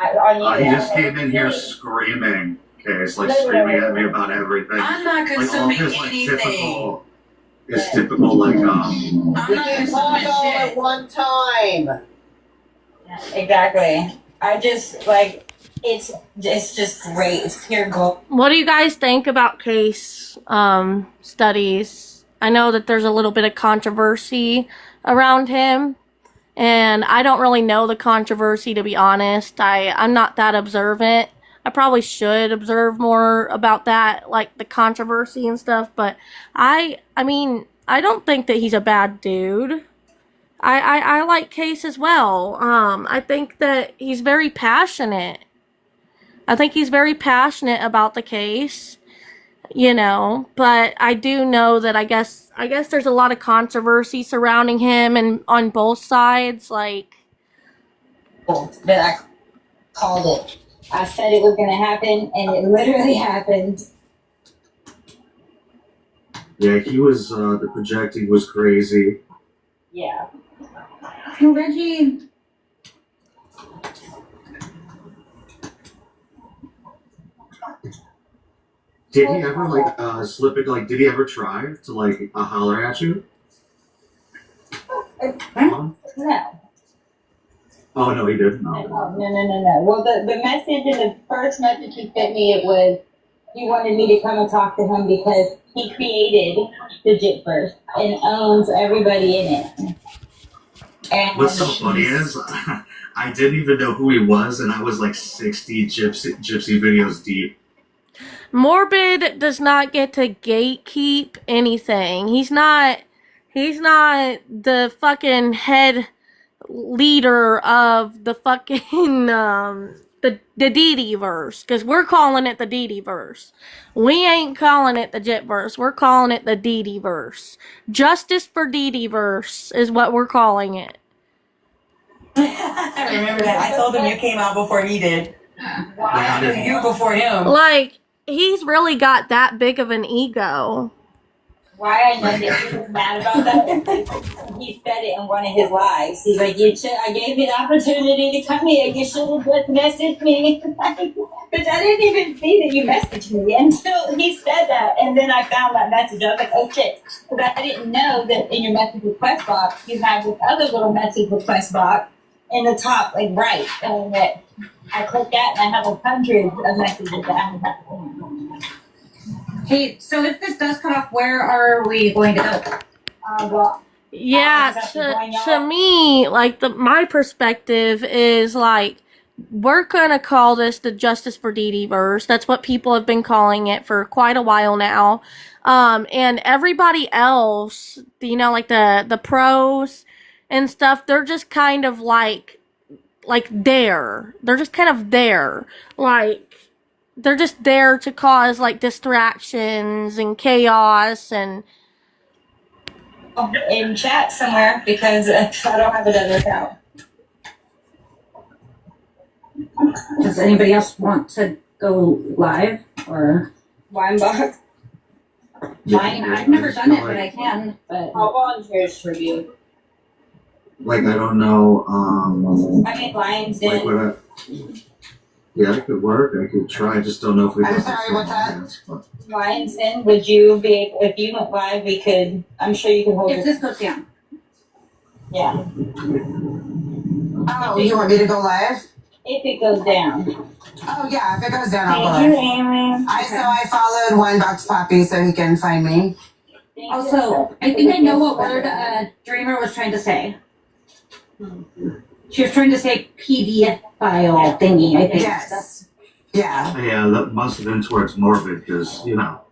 On He you. just came in here screaming. Case, like screaming at me about everything. I'm not Like all consuming his like anything. typical. It's typical like I'm not We can talk consuming all shit. at one time. Exactly. I just like it's just great. It's pure gold. What do you guys think about case studies? I know that there's a little bit of controversy around him, and I don't really know the controversy, to be honest. I'm not that observant. I probably should observe more about that, like the controversy and stuff, but I mean, I don't think that he's a bad dude. I like Case as well. I think that he's very passionate. I think he's very passionate about the case, you know, but I do know that I guess there's a lot of controversy surrounding him and on both sides, like. But I called it. I said it was gonna happen, and it literally happened. Yeah, he was. The projecting was crazy. Yeah. Reggie. Did he ever like slip it? Like, did he ever try to like holler at you? No. Oh no, he didn't. No. No. Well, the message in the first message he sent me, it was he wanted me to come and talk to him because he created the Jitverse and owns everybody in it. And What's so funny is I didn't even know who he was, and I was like 60 gypsy videos deep. Morbid does not get to gatekeep anything. He's not the fucking head leader of the fucking the DD-verse, because we're calling it the DD-verse. We ain't calling it the Jitverse. We're calling it the DD-verse. Justice for DD-verse is what we're calling it. I remember that. I told him you came out before he did. I knew you before him. Like, he's really got that big of an ego. why I know that he was mad about that is he said it in one of his lives. He's like, I gave you the opportunity to come here. You should have just messaged me. But I didn't even see that you messaged me until he said that. And then I found that message. I was like, oh shit. Because I didn't know that in your message request box, you have this other little message request box in the top, like right. And that I click that and I have 100 of messages that I have not seen. Hey, so if this does cut off, where are we going to go? Well, Yeah, to me, like my perspective is like we're gonna call this the Justice for Dee Dee verse. That's what people have been calling it for quite a while now. And everybody else, you know, like the pros and stuff, they're just kind of like there. They're just kind of there. Like they're just there to cause like distractions and chaos and in chat somewhere because I don't have another account. Does anybody else want to go live or Winebox? Mine? I've never done it, but I can. But I'll volunteer for you. Like, I don't know, I mean, Lions like Den. what yeah, it could work. I could try. I just don't know if we I'm sorry, what's that? Lions Den, would you be able, if you went live, we could, I'm sure you can hold if it. this goes down. Yeah. Oh, you want me to go live? If it goes down. Oh yeah, if it goes down, I'll go Thank you, live. Amy. So I followed Winebox Poppy so he can find me. Also, I think I know what word Dreamer was trying to say. She was trying to say PDF file thingy, I think. Yes. Yeah. Yeah, that must have been towards morbid because, you know,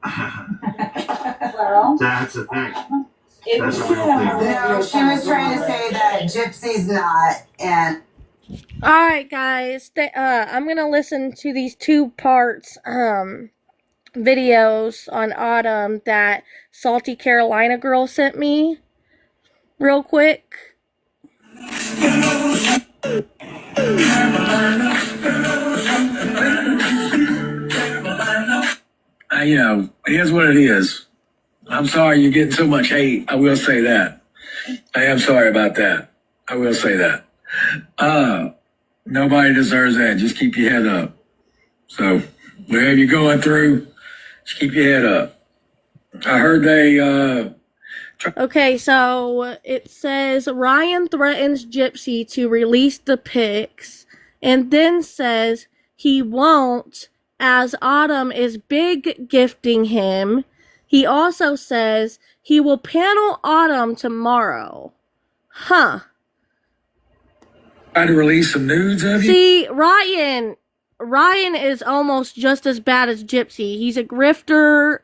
Well, that's the thing. it That's was a real thing. No, she was trying to say that Gypsy's not, and all right, guys. I'm gonna listen to these 2 parts videos on Autumn that Salty Carolina Girl sent me real quick. You know, here's what it is. I'm sorry you're getting so much hate. I will say that. I am sorry about that. I will say that. Nobody deserves that. Just keep your head up. So, whatever you're going through, just keep your head up. I heard they, Okay, so it says Ryan threatens Gypsy to release the pics and then says he won't as Autumn is big gifting him. He also says he will panel Autumn tomorrow. Huh. try to release some nudes of you. See, Ryan is almost just as bad as Gypsy. He's a grifter.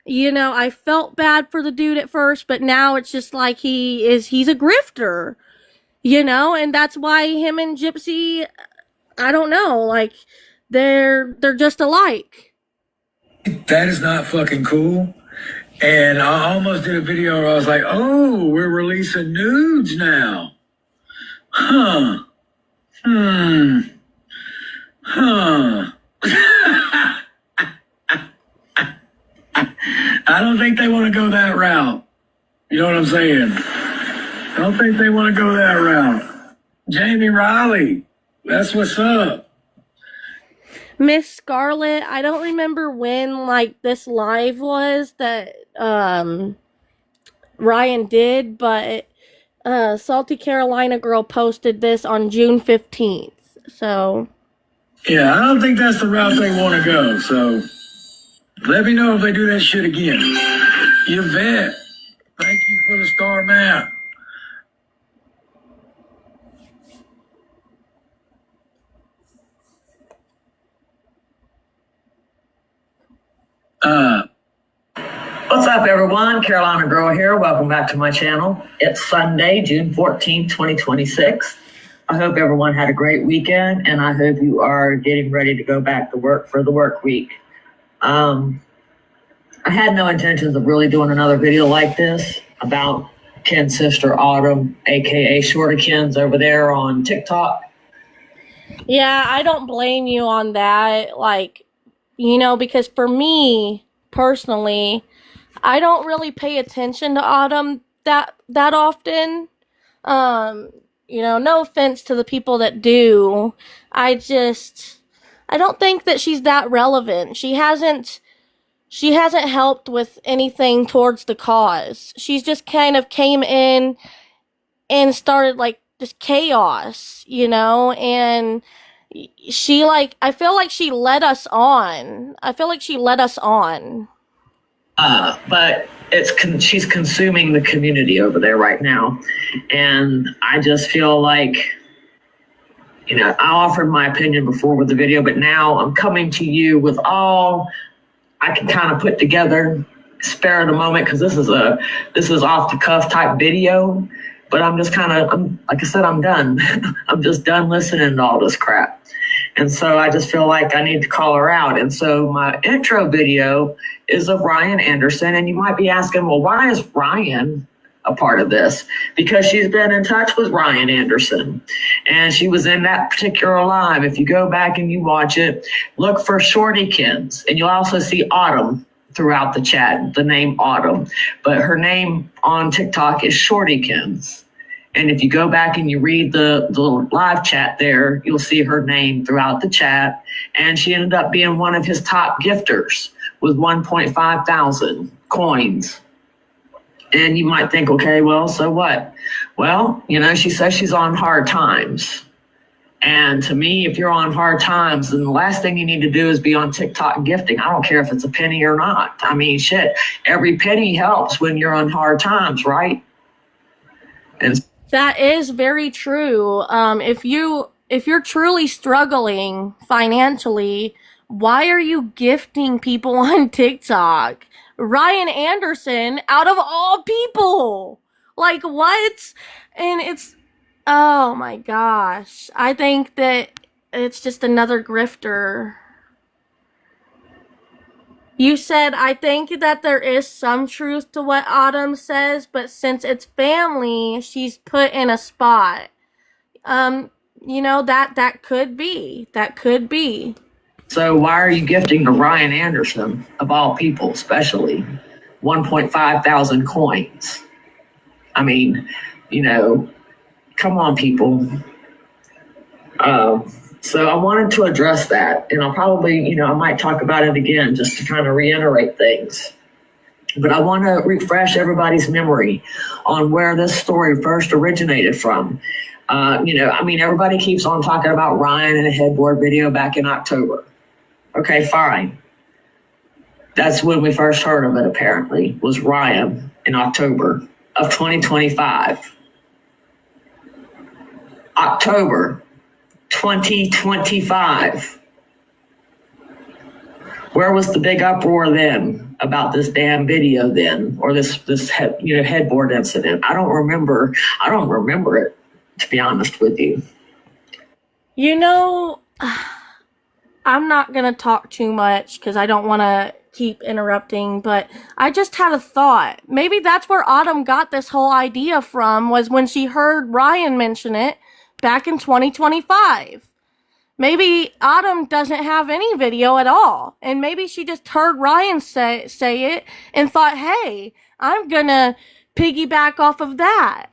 You know, I felt bad for the dude at first, but now it's just like he's a grifter. You know, and that's why him and Gypsy, I don't know, like they're just alike. That is not fucking cool. And I almost did a video where I was like, oh, we're releasing nudes now. Huh. I don't think they want to go that route. You know what I'm saying? I don't think they want to go that route. Jamie Riley, that's what's up. Miss Scarlett, I don't remember when like this live was that Ryan did, but Salty Carolina Girl posted this on June 15th. So Yeah, I don't think that's the route they want to go. So let me know if they do that shit again. Yvette, thank you for the star map. What's up, everyone? Carolina Girl here. Welcome back to my channel. It's Sunday, June 14th, 2026. I hope everyone had a great weekend, and I hope you are getting ready to go back to work for the work week. I had no intentions of really doing another video like this about Ken's sister, Autumn, aka Shorty Ken's over there on TikTok. yeah, I don't blame you on that. Like, you know, because for me personally, I don't really pay attention to Autumn that often. No offense to the people that do. I don't think that she's that relevant. She hasn't helped with anything towards the cause. She's just kind of came in and started like just chaos, and I feel like she led us on. But she's consuming the community over there right now. And I just feel like, I offered my opinion before with the video, but now I'm coming to you with all I can kind of put together, spare the moment, because this is off the cuff type video. But I'm just like I said, I'm done. I'm just done listening to all this crap. And so I just feel like I need to call her out. And so my intro video is of Ryan Anderson. And you might be asking, well, why is Ryan a part of this? Because she's been in touch with Ryan Anderson. And she was in that particular live. If you go back and you watch it, look for Shortykins. And you'll also see Autumn throughout the chat, the name Autumn. But her name on TikTok is Shortykins. And if you go back and you read the live chat there, you'll see her name throughout the chat. And she ended up being one of his top gifters with 1.5 thousand coins. And you might think, okay, well, so what? Well, she says she's on hard times. And to me, if you're on hard times, then the last thing you need to do is be on TikTok gifting. I don't care if it's a penny or not. I mean, shit, every penny helps when you're on hard times, right? And That is very true. If you're truly struggling financially, why are you gifting people on TikTok? Ryan Anderson, out of all people. Like, what? And it's, oh my gosh. I think that it's just another grifter. You said, I think that there is some truth to what Autumn says, but since it's family, she's put in a spot. That could be. That could be. So why are you gifting to Ryan Anderson, of all people, especially 1.5 thousand coins? I mean, come on, people. So I wanted to address that, and I'll probably, I might talk about it again just to kind of reiterate things. But I want to refresh everybody's memory on where this story first originated from. Everybody keeps on talking about Ryan in a headboard video back in October. Okay, fine. That's when we first heard of it, apparently, was Ryan in October of 2025. October 2025. Where was the big uproar then about this damn video then, or this headboard incident? I don't remember it, to be honest with you. I'm not going to talk too much because I don't want to keep interrupting, but I just had a thought. Maybe that's where Autumn got this whole idea from, was when she heard Ryan mention it back in 2025. Maybe Autumn doesn't have any video at all, and maybe she just heard Ryan say it and thought, hey, I'm going to piggyback off of that.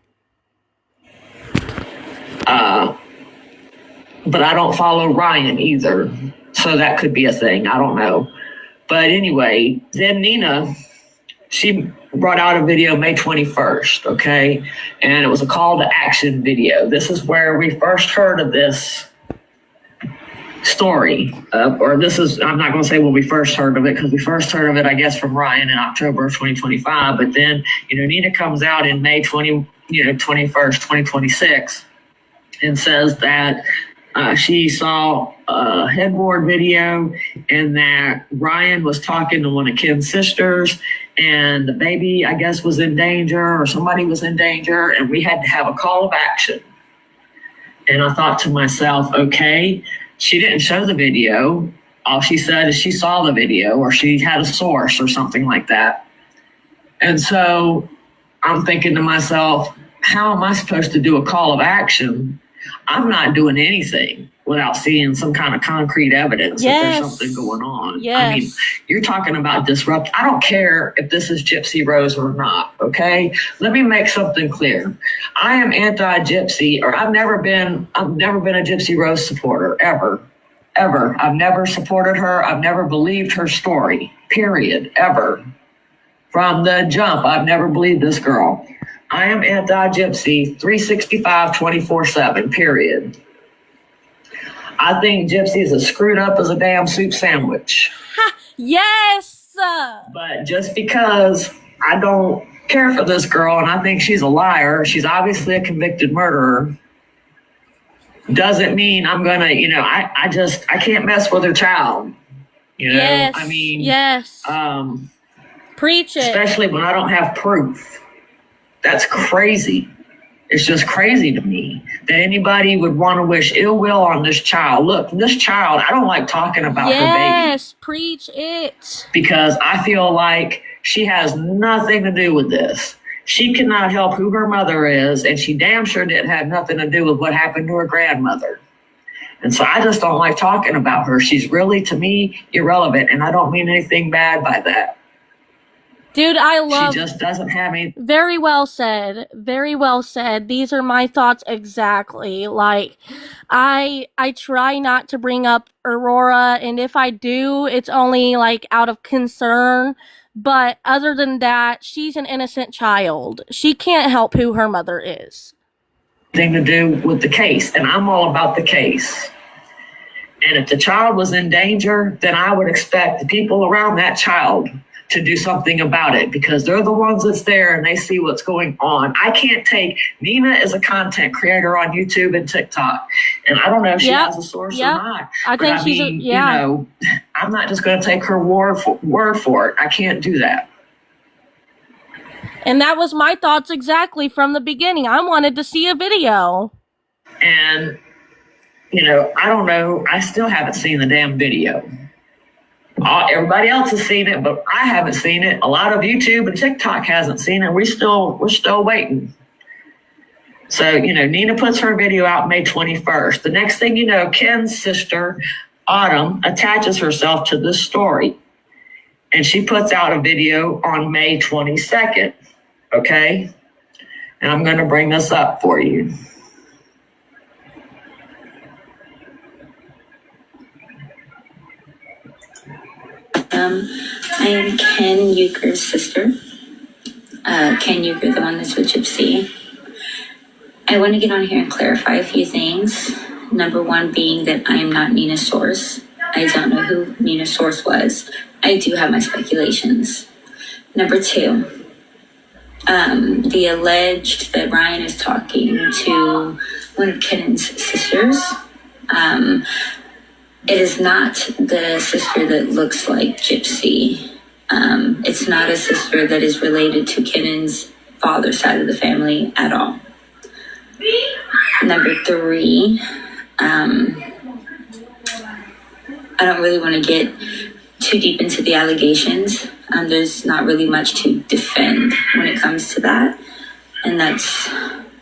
But I don't follow Ryan either. So that could be a thing. I don't know. But anyway, then Nina, she brought out a video May 21st, okay? And it was a call to action video. This is where we first heard of this story. I'm not going to say when we first heard of it, because we first heard of it, I guess, from Ryan in October of 2025. But then, Nina comes out in May 21st, 2026, and says that she saw a headboard video and that Ryan was talking to one of Kim's sisters, and the baby, I guess, was in danger, or somebody was in danger, and we had to have a call of action. And I thought to myself, okay, she didn't show the video. All she said is she saw the video, or she had a source or something like that. And so I'm thinking to myself, how am I supposed to do a call of action I'm not doing anything without seeing some kind of concrete evidence that there's something going on. I mean, you're talking about disrupt. I don't care if this is Gypsy Rose or not, okay? Let me make something clear. I am anti-Gypsy, or I've never been a Gypsy Rose supporter, ever. I've never supported her. I've never believed her story, period, ever. From the jump, I've never believed this girl. I am anti-Gypsy 365, 24/7, period. I think Gypsy is as screwed up as a damn soup sandwich. Yes! But just because I don't care for this girl and I think she's a liar, she's obviously a convicted murderer, doesn't mean I'm gonna, I can't mess with her child. Yes. I mean, yes. Preach it. Especially when I don't have proof. That's crazy. It's just crazy to me that anybody would want to wish ill will on this child. Look, this child, I don't like talking about her baby. Yes, preach it. Because I feel like she has nothing to do with this. She cannot help who her mother is, and she damn sure didn't have nothing to do with what happened to her grandmother. And so I just don't like talking about her. She's really, to me, irrelevant, and I don't mean anything bad by that. Dude, I love... She just doesn't have any... Very well said. Very well said. These are my thoughts exactly. Like, I try not to bring up Aurora, and if I do, it's only, like, out of concern. But other than that, she's an innocent child. She can't help who her mother is. Thing to do with the case, and I'm all about the case. And if the child was in danger, then I would expect the people around that child to do something about it, because they're the ones that's there and they see what's going on. I can't take... Nina is a content creator on YouTube and TikTok, and I don't know if she has a source or not. I think she's I'm not just going to take her word for it. I can't do that. And that was my thoughts exactly from the beginning. I wanted to see a video. And, I don't know. I still haven't seen the damn video. Everybody else has seen it, but I haven't seen it. A lot of YouTube and TikTok hasn't seen it. We're still waiting. So, Nina puts her video out May 21st. The next thing you know, Ken's sister, Autumn, attaches herself to this story. And she puts out a video on May 22nd. Okay? And I'm going to bring this up for you. I am Ken Euchre's sister. Ken Euchre, the one that's with Gypsy. I want to get on here and clarify a few things. Number one being that I am not Nina's source. I don't know who Nina's source was. I do have my speculations. Number two, the alleged that Ryan is talking to one of Ken's sisters. It is not the sister that looks like Gypsy. It's not a sister that is related to Kennan's father's side of the family at all. Number three, I don't really want to get too deep into the allegations. There's not really much to defend when it comes to that. And that's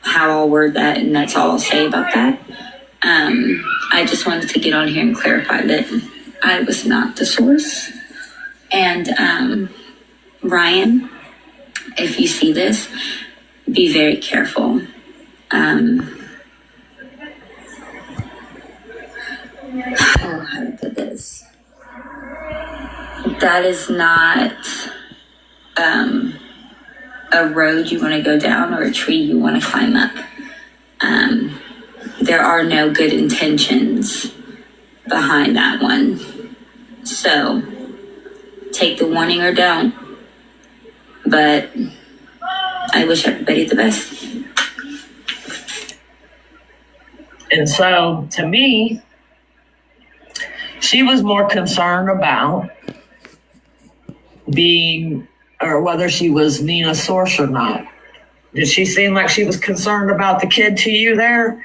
how I'll word that, and that's all I'll say about that. I just wanted to get on here and clarify that I was not the source. And Ryan, if you see this, be very careful. How to put this? That is not a road you want to go down or a tree you want to climb up. There are no good intentions behind that one. So take the warning or don't. But I wish everybody the best. And so, to me, she was more concerned about being, or whether she was Nina's source or not. Did she seem like she was concerned about the kid to you there?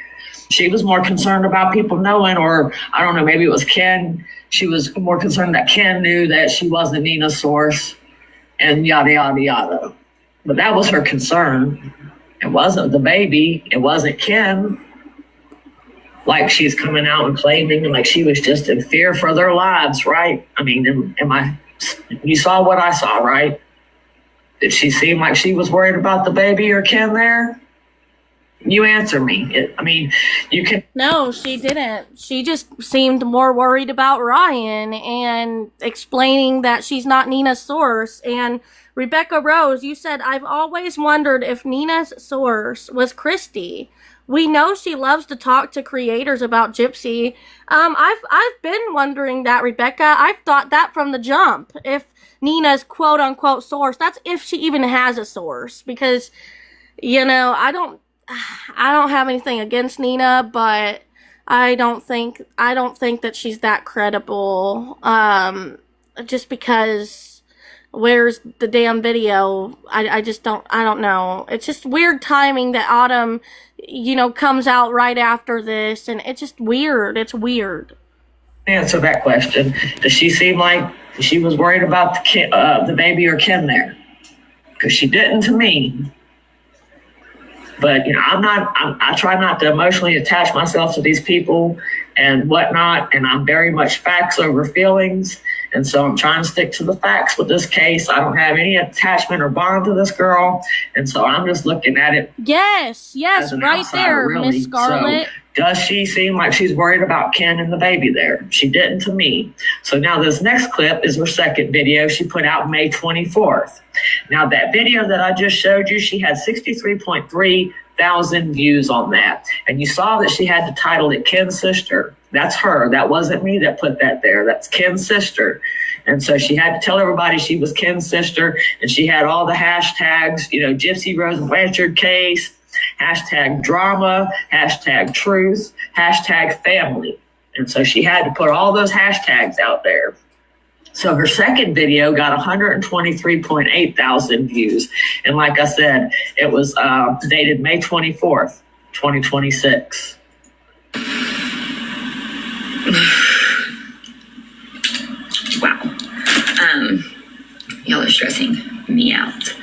She was more concerned about people knowing, or I don't know, maybe it was Ken. She was more concerned that Ken knew that she wasn't Nina's source and yada, yada, yada. But that was her concern. It wasn't the baby. It wasn't Ken. like she's coming out and claiming like she was just in fear for their lives, right? I mean, you saw what I saw, right? Did she seem like she was worried about the baby or Ken there? You answer me. You can. No, she didn't. She just seemed more worried about Ryan and explaining that she's not Nina's source. And Rebecca Rose, you said, I've always wondered if Nina's source was Christy. We know she loves to talk to creators about Gypsy. I've been wondering that, Rebecca. I've thought that from the jump. If Nina's quote unquote source, that's if she even has a source, because, I don't have anything against Nina, but I don't think that she's that credible. Just because where's the damn video? I don't know. It's just weird timing that Autumn, comes out right after this, and it's just weird. It's weird. Answer that question. Does she seem like she was worried about the baby or Ken there? Because she didn't to me. But, I try not to emotionally attach myself to these people and whatnot, and I'm very much facts over feelings. And so I'm trying to stick to the facts with this case. I don't have any attachment or bond to this girl. And so I'm just looking at it. Yes, right there, really. Miss Scarlett. So, does she seem like she's worried about Ken and the baby there? She didn't to me. So now this next clip is her second video she put out May 24th. Now that video that I just showed you, she had 63.3 thousand views on that. And you saw that she had to title it Ken's Sister. That's her. That wasn't me that put that there. That's Ken's sister. And so she had to tell everybody she was Ken's sister. And she had all the hashtags, Gypsy Rose Blanchard case, hashtag drama, hashtag truth, hashtag family. And so she had to put all those hashtags out there. So her second video got 123.8 thousand views. And like I said, it was dated May 24th, 2026. Wow. Y'all are stressing me out.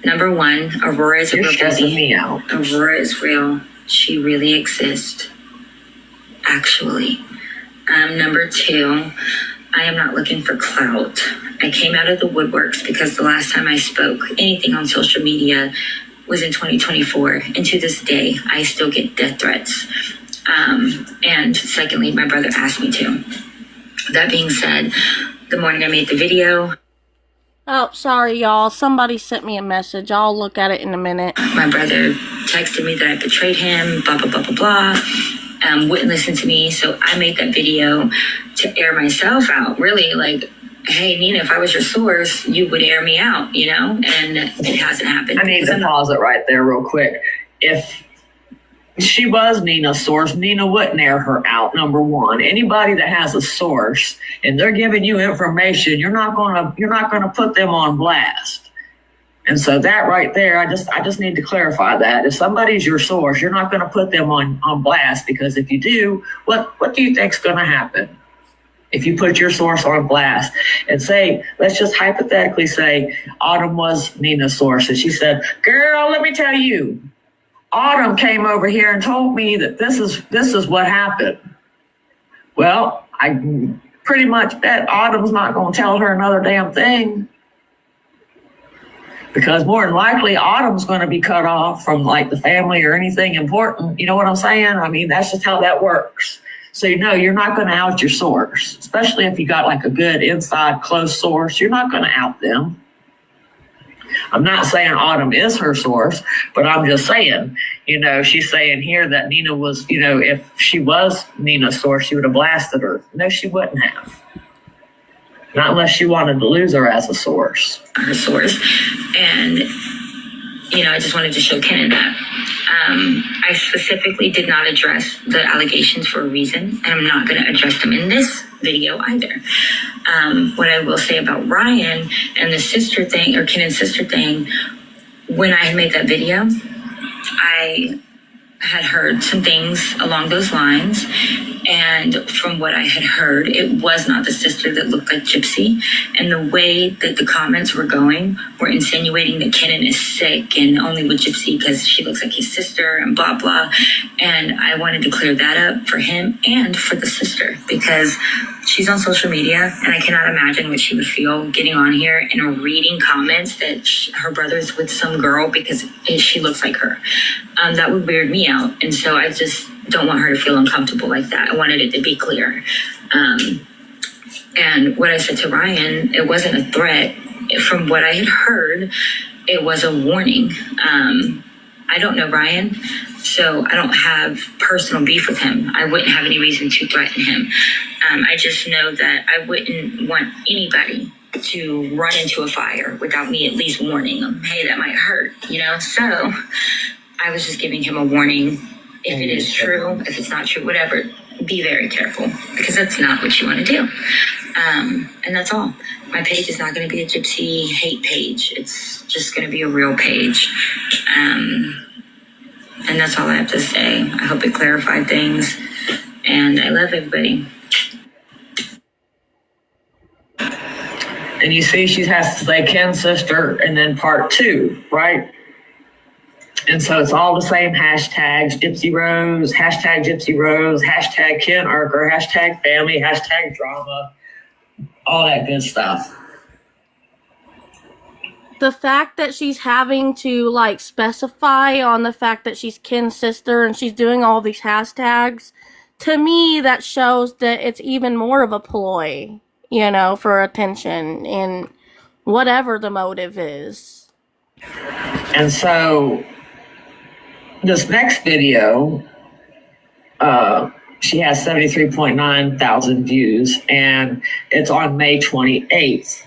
Number one, Aurora is a real stressing me out. Aurora is real. She really exists. Actually. Number two, I am not looking for clout. I came out of the woodworks because the last time I spoke anything on social media was in 2024. And to this day, I still get death threats. And secondly, my brother asked me to. That being said, the morning I made the video. Oh, sorry, y'all. Somebody sent me a message. I'll look at it in a minute. My brother texted me that I betrayed him, blah, blah, blah, blah, blah. Wouldn't listen to me. So I made that video to air myself out. Really, like, hey, Nina, if I was your source, you would air me out, And it hasn't happened. I need to pause it right there real quick. If she was Nina's source, Nina wouldn't air her out, number one. Anybody that has a source and they're giving you information, you're not gonna put them on blast. And so that right there, I just need to clarify that. If somebody's your source, you're not gonna put them on blast, because if you do, what do you think's gonna happen? If you put your source on blast and say, let's just hypothetically say Autumn was Nina's source, and she said, girl, let me tell you, Autumn came over here and told me that this is what happened. Well, I pretty much bet Autumn's not going to tell her another damn thing, because more than likely Autumn's going to be cut off from like the family or anything important. You know what I'm saying? I mean, that's just how that works. So you're not going to out your source, especially if you got like a good inside close source. You're not going to out them. I'm not saying Autumn is her source, but I'm just saying, she's saying here that Nina was, if she was Nina's source, she would have blasted her. No, she wouldn't have. Not unless she wanted to lose her as a source. Her source. And, I just wanted to show Ken that. I specifically did not address the allegations for a reason, and I'm not going to address them in this video either. What I will say about Ryan and the sister thing, or Ken and sister thing, when I made that video, I had heard some things along those lines, And from what I had heard, it was not the sister that looked like Gypsy. And the way that the comments were going were insinuating that Kenan is sick and only with Gypsy because she looks like his sister and blah, blah. And I wanted to clear that up for him and for the sister because she's on social media and I cannot imagine what she would feel getting on here and reading comments that her brother's with some girl because she looks like her. That would weird me out. And so I just don't want her to feel uncomfortable like that. I wanted it to be clear. And what I said to Ryan, it wasn't a threat. From what I had heard, it was a warning. I don't know Ryan, so I don't have personal beef with him. I wouldn't have any reason to threaten him. I just know that I wouldn't want anybody to run into a fire without me at least warning them, hey, that might hurt, you know? So I was just giving him a warning. If it is true, if it's not true, whatever, be very careful because that's not what you want to do. And that's all. My page is not going to be a Gypsy hate page. It's just going to be a real page. And that's all I have to say. I hope it clarified things. And I love everybody. And you see she has to say Ken's sister and then part 2, right? And so it's all the same hashtags, Gypsy Rose, hashtag Gypsy Rose, hashtag Ken Urker, hashtag family, hashtag drama, all that good stuff. The fact that she's having to like specify on the fact that she's Ken's sister and she's doing all these hashtags, to me that shows that it's even more of a ploy, you know, for attention and whatever the motive is. And so this next video, she has 73.9 thousand views and it's on May 28th.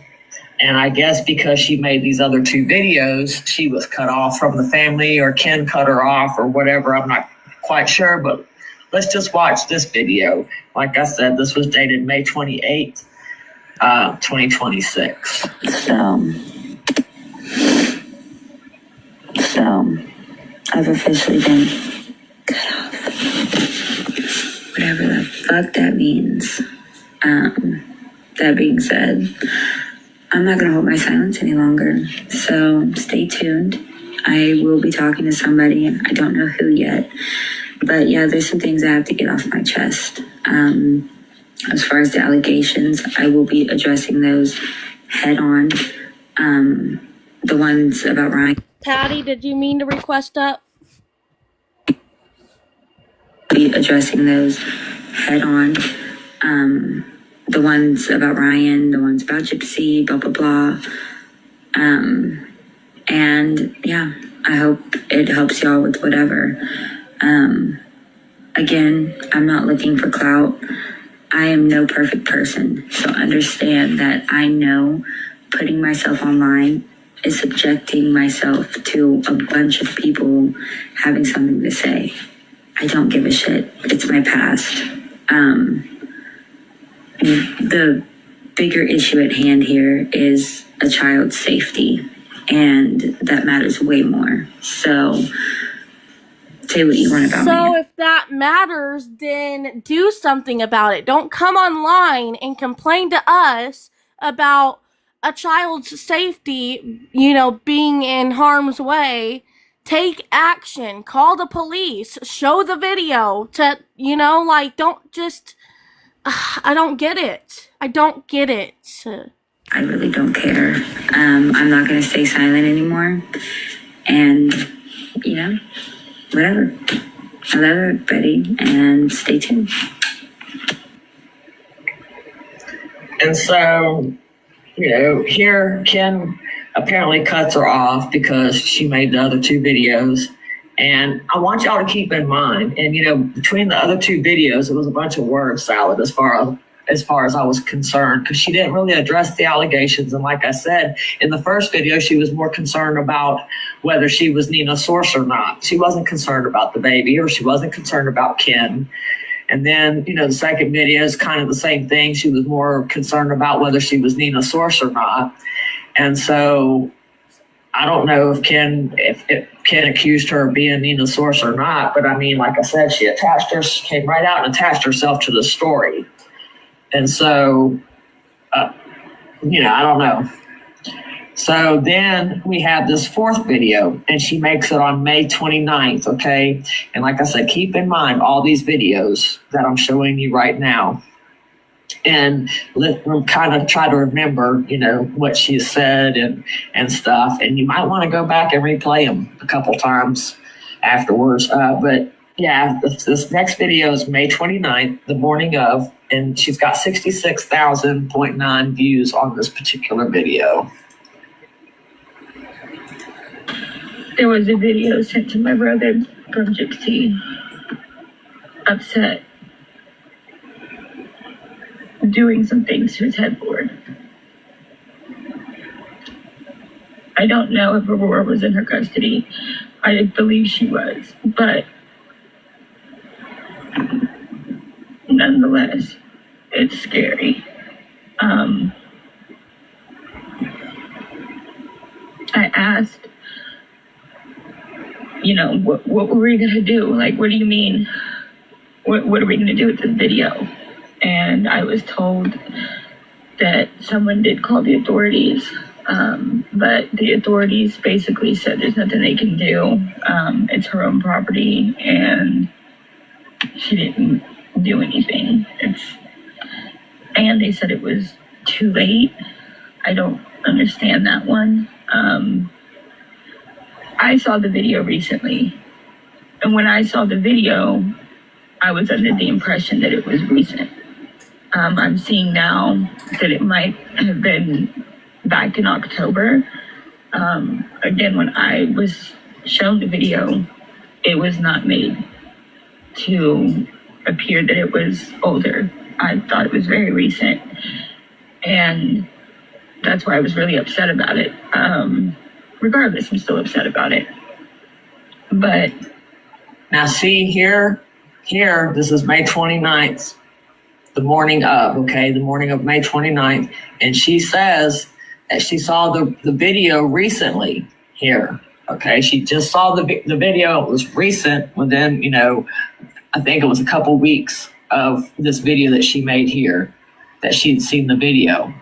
And I guess because she made these other 2 videos, she was cut off from the family or Ken cut her off or whatever. I'm not quite sure, but let's just watch this video. Like I said, this was dated May 28th, 2026. So I've officially been cut off. Whatever the fuck that means. That being said, I'm not gonna hold my silence any longer. So stay tuned. I will be talking to somebody. I don't know who yet. But yeah, there's some things I have to get off my chest. As far as the allegations, I will be addressing those head on. The ones about Ryan. Patty, did you mean to request up? Be addressing those head on. The ones about Ryan, the ones about Gypsy, blah, blah, blah. And yeah, I hope it helps y'all with whatever. Again, I'm not looking for clout. I am no perfect person. So understand that I know putting myself online is subjecting myself to a bunch of people having something to say. I don't give a shit. It's my past. The bigger issue at hand here is a child's safety, and that matters way more. So, say what you want about me. So if that matters, then do something about it. Don't come online and complain to us about a child's safety, you know, being in harm's way. Take action. Call the police. Show the video to, you know, like, don't just... I don't get it. I don't get it. I really don't care. I'm not going to stay silent anymore. And, you know, whatever. I love everybody, and stay tuned. And so, you know, here Ken apparently cuts her off because she made the other 2 videos. And I want y'all to keep in mind, and you know, between the other 2 videos, it was a bunch of word salad as far as I was concerned, because she didn't really address the allegations. And like I said, in the first video, she was more concerned about whether she was Nina's source or not. She wasn't concerned about the baby, or she wasn't concerned about Ken. And then, you know, the second video is kind of the same thing. She was more concerned about whether she was Nina's source or not. And so I don't know if Ken accused her of being Nina Source or not, but I mean, like I said, she came right out and attached herself to the story. And so, I don't know. So then we have this fourth video, and she makes it on May 29th, okay? And like I said, keep in mind all these videos that I'm showing you right now. And kind of try to remember, what she said and stuff. And you might want to go back and replay them a couple times afterwards. But yeah, this next video is May 29th, the morning of, and she's got 66,000.9 views on this particular video. There was a video sent to my brother from Gypsy, upset, doing some things to his headboard. I don't know if Aurora was in her custody. I believe she was, but nonetheless, it's scary. I asked, what were we gonna do? Like, what do you mean? What are we gonna do with this video? And I was told that someone did call the authorities, but the authorities basically said there's nothing they can do. It's her own property, and she didn't do anything. And they said it was too late. I don't understand that one. I saw the video recently, and when I saw the video, I was under the impression that it was recent. I'm seeing now that it might have been back in October. Again, when I was shown the video, it was not made to appear that it was older. I thought it was very recent, and that's why I was really upset about it. Regardless, I'm still upset about it. But now see here, this is May 29th. The morning of May 29th. And she says that she saw the video recently here. Okay, she just saw the video. It was recent within, I think it was a couple weeks of this video that she made here, that she'd seen the video.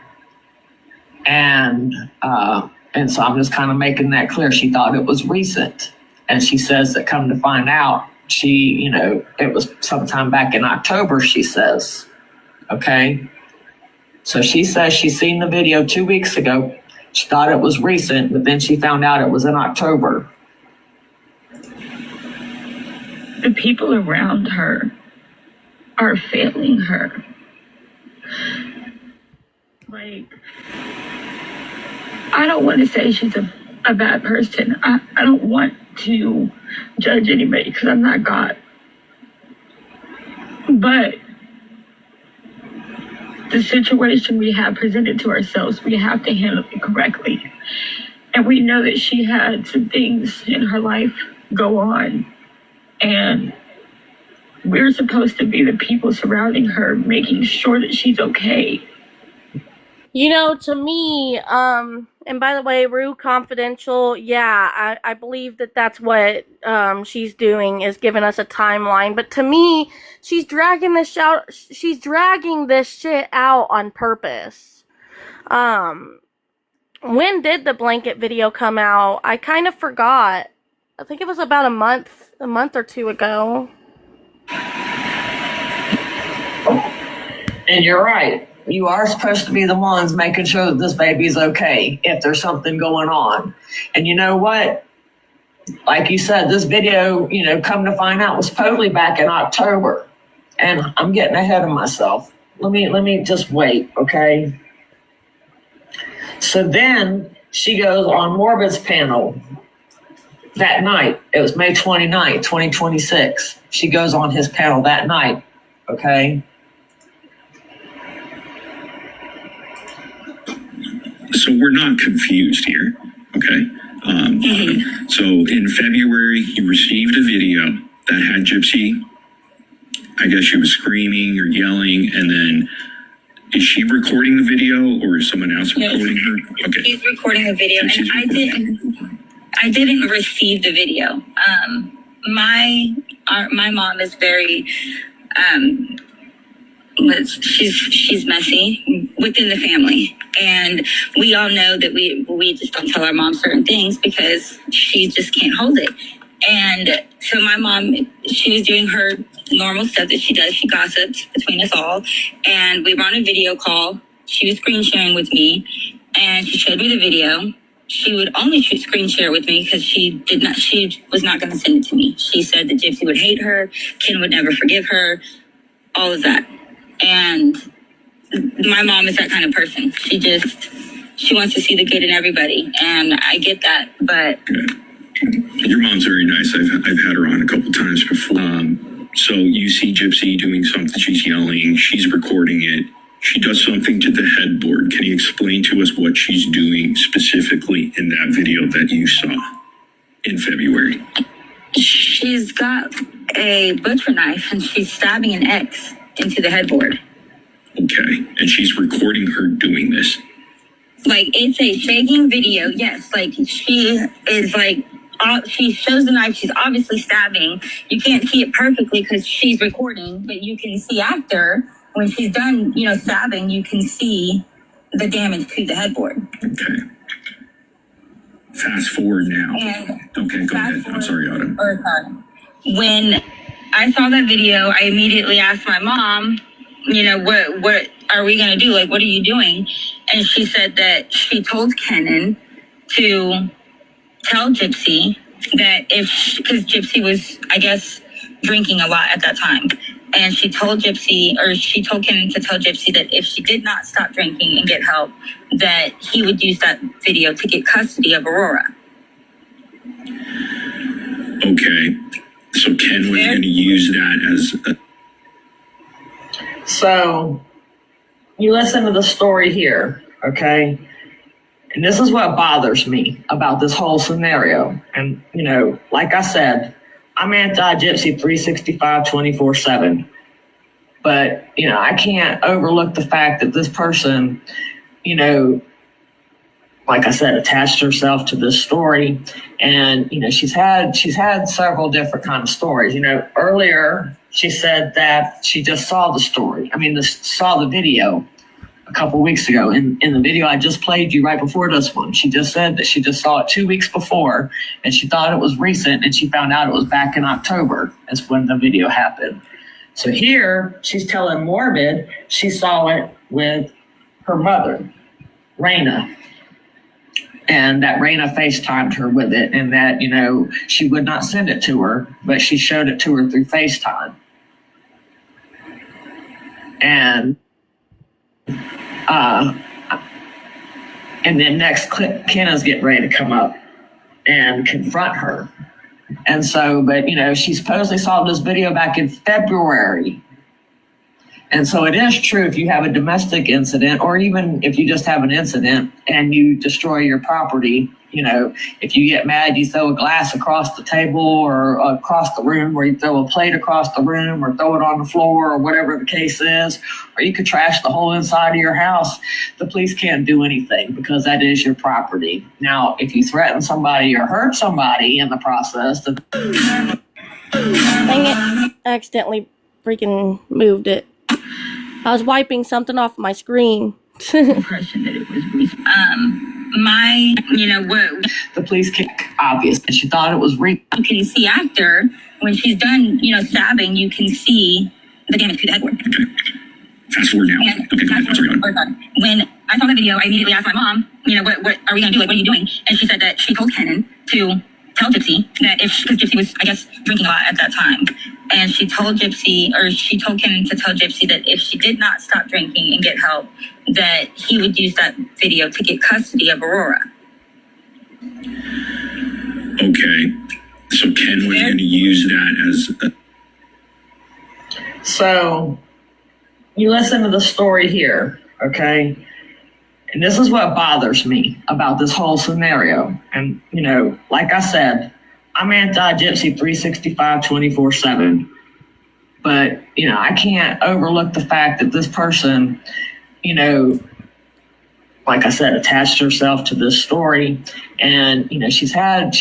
And so I'm just kind of making that clear. She thought it was recent. And she says that come to find out, it was sometime back in October, she says. Okay, so she says she's seen the video 2 weeks ago. She thought it was recent, but then she found out it was in October. The people around her are failing her. Like, I don't want to say she's a bad person. I don't want to judge anybody because I'm not God. But the situation we have presented to ourselves, we have to handle it correctly. And we know that she had some things in her life go on. And we're supposed to be the people surrounding her, making sure that she's okay. To me, and by the way, Rue Confidential, yeah, I believe that that's what she's doing, is giving us a timeline. But to me, she's dragging this shit out on purpose. When did the blanket video come out? I kind of forgot. I think it was about a month or two ago. And you're right. You are supposed to be the ones making sure that this baby's okay if there's something going on. And you know what? Like you said, this video, come to find out, was supposedly back in October. And I'm getting ahead of myself. Let me just wait, okay? So then she goes on Morbid's panel that night. It was May 29th, 2026. She goes on his panel that night, okay? So we're not confused here, okay? So in February, you received a video that had Gypsy. I guess she was screaming or yelling, and then Is she recording the video or is someone else recording her? Okay. She's recording the video, and I didn't receive the video. My mom is very she's messy within the family, and we all know that we just don't tell our mom certain things because she just can't hold it. And so my mom, she was doing her normal stuff that she does. She gossips between us all, and we were on a video call. She was screen sharing with me, and she showed me the video. She would only screen share with me because she was not going to send it to me. She said that Gypsy would hate her, Ken would never forgive her, all of that. And my mom is that kind of person. She wants to see the good in everybody, and I get that, but... Your mom's very nice. I've had her on a couple times before. So you see Gypsy doing something, she's yelling, she's recording it. She does something to the headboard. Can you explain to us what she's doing specifically in that video that you saw in February? She's got a butcher knife and she's stabbing an X into the headboard. Okay. And she's recording her doing this. Like, it's a shaking video, yes. Like, she is like, she shows the knife, she's obviously stabbing. You can't see it perfectly because she's recording, but you can see after, when she's done, stabbing, you can see the damage to the headboard. Okay. Fast forward now. Okay, go ahead. I'm sorry, Autumn. When I saw that video, I immediately asked my mom, what are we going to do? Like, what are you doing? And she said that she told Kenan to tell Gypsy that because Gypsy was, I guess, drinking a lot at that time. And she told Kenan to tell Gypsy that if she did not stop drinking and get help, that he would use that video to get custody of Aurora. Okay. So Ken was going to use that as So, you listen to the story here, okay? And this is what bothers me about this whole scenario. And, like I said, I'm anti-Gypsy 365 24/7. But, I can't overlook the fact that this person, like I said, attached herself to this story. And, she's had several different kind of stories. Earlier she said that she just saw the story. Saw the video a couple weeks ago. In the video I just played you right before this one, she just said that she just saw it 2 weeks before and she thought it was recent, and she found out it was back in October is when the video happened. So here she's telling Morbid she saw it with her mother, Raina. And that Raina FaceTimed her with it, and that, she would not send it to her, but she showed it to her through FaceTime. And then next clip, Kenna's getting ready to come up and confront her. And so, but she supposedly saw this video back in February. And so it is true, if you have a domestic incident, or even if you just have an incident and you destroy your property, if you get mad, you throw a glass across the table or across the room, or you throw a plate across the room or throw it on the floor or whatever the case is, or you could trash the whole inside of your house. The police can't do anything because that is your property. Now, if you threaten somebody or hurt somebody in the process, Dang it. I accidentally freaking moved it. I was wiping something off my screen. Impression that it was recent. The police can't, obvious, and she thought it was recent. You can see after, when she's done, stabbing, you can see the damage to the headboard. Okay. Fast forward now. Okay, go ahead. I'm sorry, Autumn. When I saw the video, I immediately asked my mom, what are we going to do? Like, what are you doing? And she said that she told Kenan to tell Gypsy that because Gypsy was, I guess, drinking a lot at that time. And she told Kenan to tell Gypsy that if she did not stop drinking and get help, that he would use that video to get custody of Aurora. Okay. So Ken was going to use that as So, you listen to the story here, okay? And this is what bothers me about this whole scenario. And, like I said, I'm anti-Gypsy 365 24/7. But, I can't overlook the fact that this person, you know, like I said, attached herself to this story. And, you know, she's had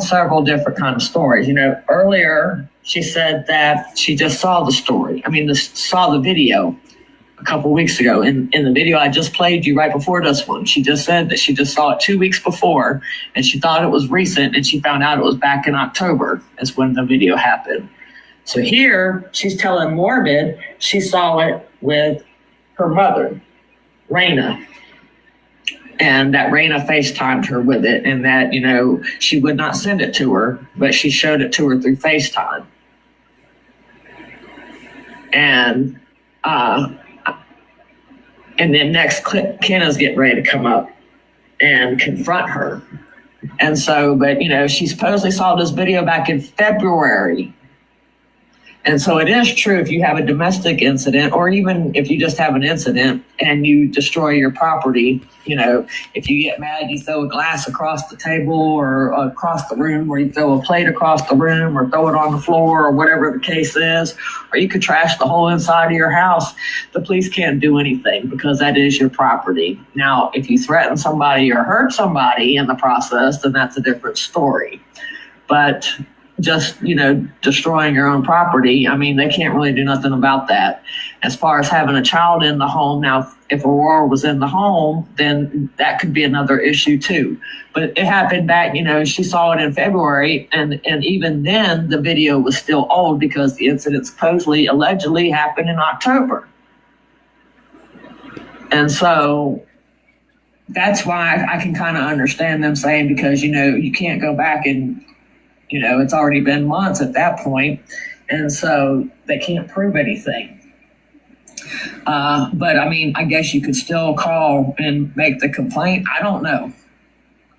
several different kind of stories. You know, earlier she said that she just saw the story. Saw the video a couple weeks ago. In the video I just played you right before this one, she just said that she just saw it 2 weeks before and she thought it was recent, and she found out it was back in October is when the video happened. So here she's telling Morbid she saw it with her mother, Raina. And that Raina FaceTimed her with it, and that, you know, she would not send it to her, but she showed it to her through FaceTime. And then next clip, Kenna's getting ready to come up and confront her. And so, but, you know, she supposedly saw this video back in February. And so it is true, if you have a domestic incident, or even if you just have an incident and you destroy your property, you know, if you get mad, you throw a glass across the table or across the room, or you throw a plate across the room, or throw it on the floor, or whatever the case is, or you could trash the whole inside of your house. The police can't do anything because that is your property. Now, if you threaten somebody or hurt somebody in the process, then that's a different story. But just, you know, destroying your own property, I mean, they can't really do nothing about that. As far as having a child in the home, now, if Aurora was in the home, then that could be another issue too. But it happened back, you know, she saw it in February, and even then the video was still old because the incident supposedly, allegedly happened in October. And so that's why I can kind of understand them saying, because, you know, you can't go back and, you know, it's already been months at that point, and so they can't prove anything. But I mean, I guess you could still call and make the complaint. I don't know.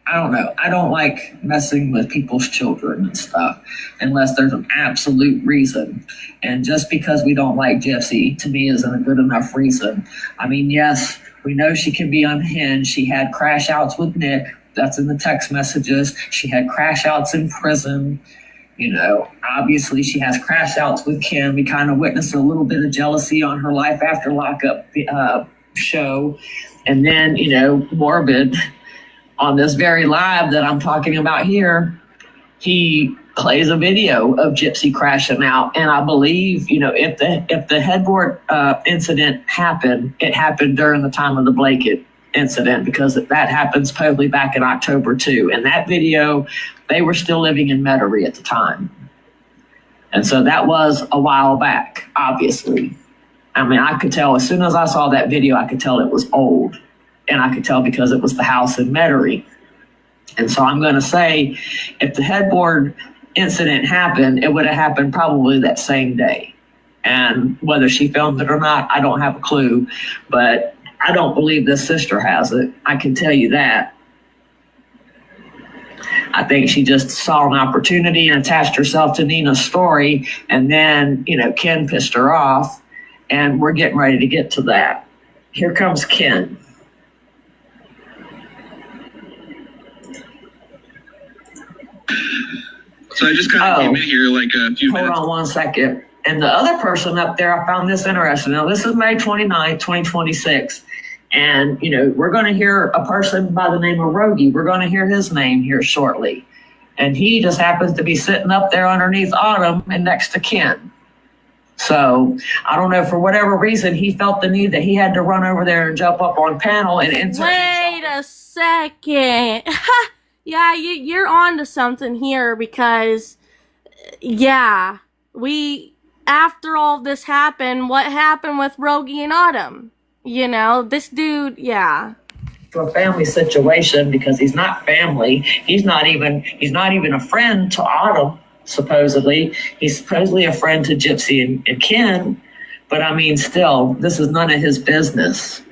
I don't like messing with people's children and stuff unless there's an absolute reason. And just because we don't like Gypsy, to me, isn't a good enough reason. I mean, yes, we know she can be unhinged. She had crash outs with Nick. That's in the text messages. She had crash outs in prison. You know, obviously she has crash outs with Ken. We kind of witnessed a little bit of jealousy on her Life After Lockup show. And then, you know, Morbid, on this very live that I'm talking about here, he plays a video of Gypsy crashing out. And I believe, you know, if the headboard incident happened, it happened during the time of the blanket incident, because that happened supposedly back in October too. And that video, they were still living in Metairie at the time. And so that was a while back, obviously. I mean, I could tell as soon as I saw that video, I could tell it was old. And I could tell because it was the house in Metairie. And so I'm going to say, if the headboard incident happened, it would have happened probably that same day. And whether she filmed it or not, I don't have a clue. But I don't believe this sister has it. I can tell you that. I think she just saw an opportunity and attached herself to Nina's story. And then, you know, Ken pissed her off. And we're getting ready to get to that. Here comes Ken. So I just kind of came in here like a few minutes. Hold on one second. And the other person up there, I found this interesting. Now, this is May 29th, 2026. And, you know, we're going to hear a person by the name of Rogie. We're going to hear his name here shortly. And he just happens to be sitting up there underneath Autumn and next to Ken. So I don't know, for whatever reason, he felt the need that he had to run over there and jump up on panel and insert Wait a second. Yeah, you're on to something here, because, yeah, after all this happened, what happened with Rogie and Autumn? You know, this dude, yeah. A family situation, because he's not family. He's not even a friend to Autumn, supposedly. He's supposedly a friend to Gypsy and Ken, but I mean, still, this is none of his business.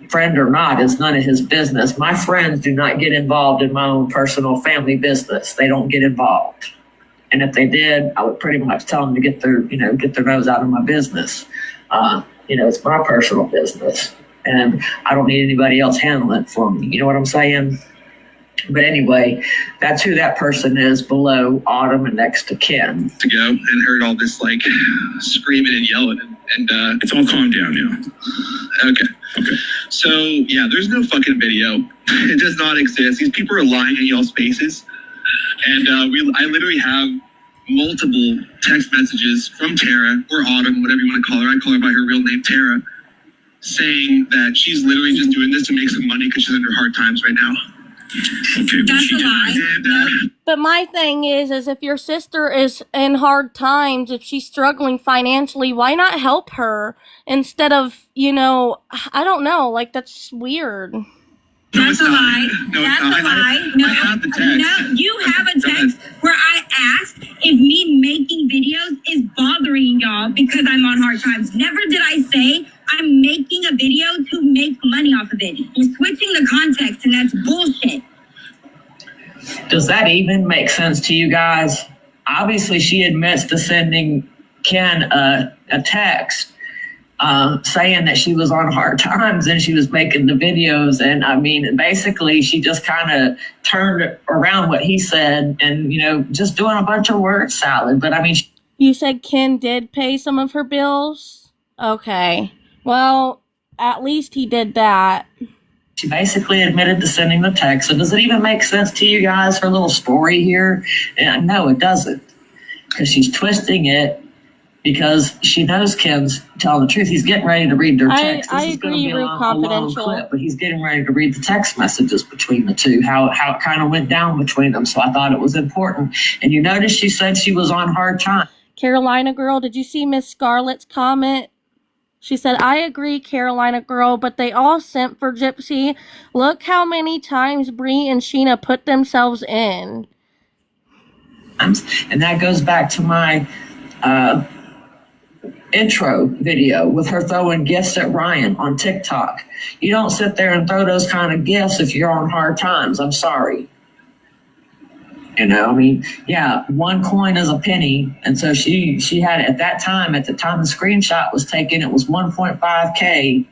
Friend or not, it's none of his business. My friends do not get involved in my own personal family business. They don't get involved. And if they did, I would pretty much tell them to get their nose out of my business. You know, it's my personal business, and I don't need anybody else handling it for me. You know what I'm saying? But anyway, that's who that person is below Autumn and next to Ken. To go and heard all this like screaming and yelling, and And it's all calmed down now. Okay. Okay. So yeah, there's no fucking video. It does not exist. These people are lying in y'all's faces. And I literally have multiple text messages from Tara or Autumn, whatever you want to call her. I call her by her real name, Tara, saying that she's literally just doing this to make some money because she's under hard times right now. Okay, That's a lie. And, But my thing is if your sister is in hard times, if she's struggling financially, why not help her instead of, I don't know, like, that's weird. That's a lie. That's a lie. No, I have the text. no, you have a text where I asked if me making videos is bothering y'all because I'm on hard times. Never did I say I'm making a video to make money off of it. You're switching the context, and that's bullshit. Does that even make sense to you guys? Obviously, she admits to sending Ken a text saying that she was on hard times and she was making the videos. And I mean, basically, she just kind of turned around what he said and, just doing a bunch of word salad. But I mean, You said Ken did pay some of her bills? Okay. Well, at least he did that. she basically admitted to sending the text. So does it even make sense to you guys, her little story here? And no, it doesn't. Because she's twisting it because she knows Ken's telling the truth. He's getting ready to read their text. I This is going to agree, be a real long confidential. clip, but he's getting ready to read the text messages between the two, how it kind of went down between them. So I thought it was important. And you notice she said she was on hard time. Carolina girl, did you see Miss Scarlett's comment? She said, I agree, Carolina girl, but they all sent for Gypsy. Look how many times Bree and Sheena put themselves in. And that goes back to my intro video with her throwing gifts at Ryan on TikTok. You don't sit there and throw those kind of gifts if you're on hard times. I'm sorry. Yeah, one coin is a penny. And so she had, at the time the screenshot was taken, it was 1.5K.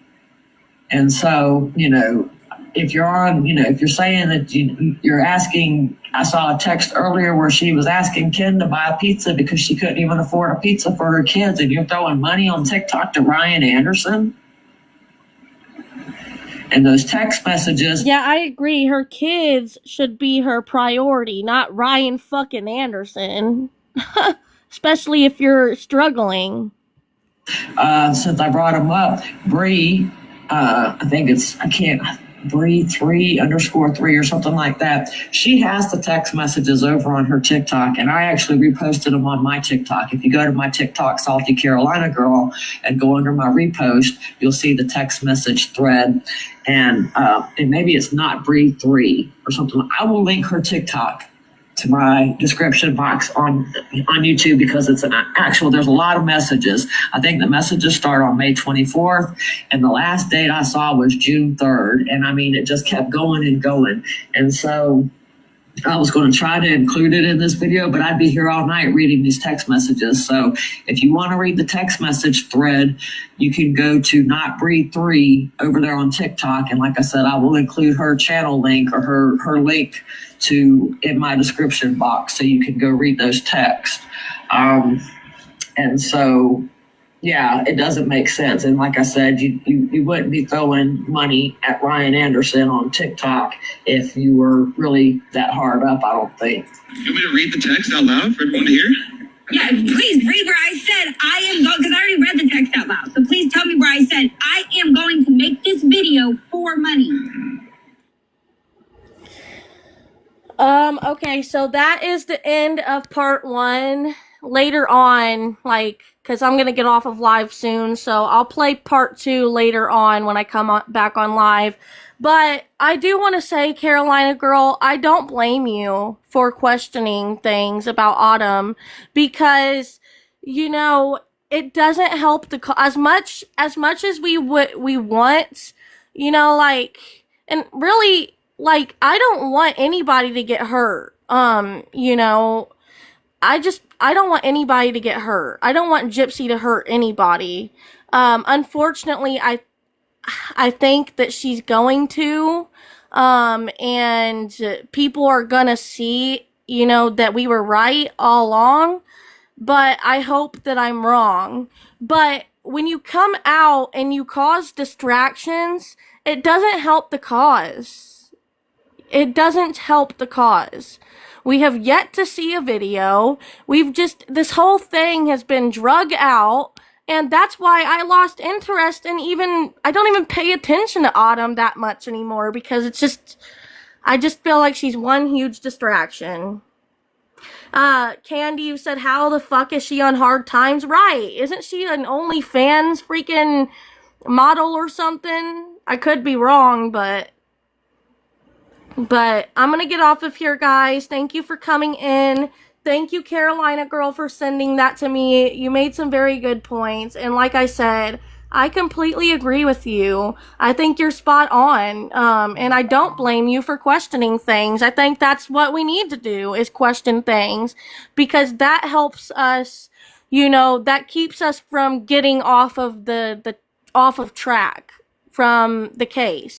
And so, if you're on, if you're saying that you're asking, I saw a text earlier where she was asking Ken to buy a pizza because she couldn't even afford a pizza for her kids, and you're throwing money on TikTok to Ryan Anderson. And those text messages. Yeah, I agree. Her kids should be her priority, not Ryan fucking Anderson. Especially if you're struggling. Since I brought him up, Bree, I think it's, Bree 3_3 or something like that. She has the text messages over on her TikTok, and I actually reposted them on my TikTok. If you go to my TikTok, Salty Carolina Girl, and go under my repost, you'll see the text message thread. And maybe it's not Bree 3 or something. I will link her TikTok to my description box on YouTube because it's there's a lot of messages. I think the messages start on May 24th and the last date I saw was June 3rd. And I mean, it just kept going and going. And so I was going to try to include it in this video, but I'd be here all night reading these text messages. So if you want to read the text message thread, you can go to Not Breathe 3 over there on TikTok. And like I said, I will include her channel link or her link in my description box so you can go read those texts. And so, yeah, it doesn't make sense. And like I said, you wouldn't be throwing money at Ryan Anderson on TikTok if you were really that hard up, I don't think. You want me to read the text out loud for everyone to hear? Yeah, please read where I said I am going, because I already read the text out loud. So please tell me where I said I am going to make this video for money. Okay, so that is the end of part 1. Later on, because I'm going to get off of live soon, so I'll play part 2 later on when I come back on live. But I do want to say, Carolina Girl, I don't blame you for questioning things about Autumn because, it doesn't help as much as we want, and really, I don't want anybody to get hurt. I don't want anybody to get hurt. I don't want Gypsy to hurt anybody. Unfortunately, I think that she's going to, and people are gonna see, that we were right all along, but I hope that I'm wrong. But when you come out and you cause distractions, it doesn't help the cause. It doesn't help the cause. We have yet to see a video. This whole thing has been drug out, and that's why I lost interest in I don't even pay attention to Autumn that much anymore, because I just feel like she's one huge distraction. Candy, you said, how the fuck is she on Hard Times? Right. Isn't she an OnlyFans freaking model or something? I could be wrong, but I'm gonna get off of here, guys. Thank you for coming in. Thank you, Carolina girl, for sending that to me. You made some very good points. And like I said, I completely agree with you. I think you're spot on. And I don't blame you for questioning things. I think that's what we need to do, is question things, because that helps us, that keeps us from getting off of off of track from the case.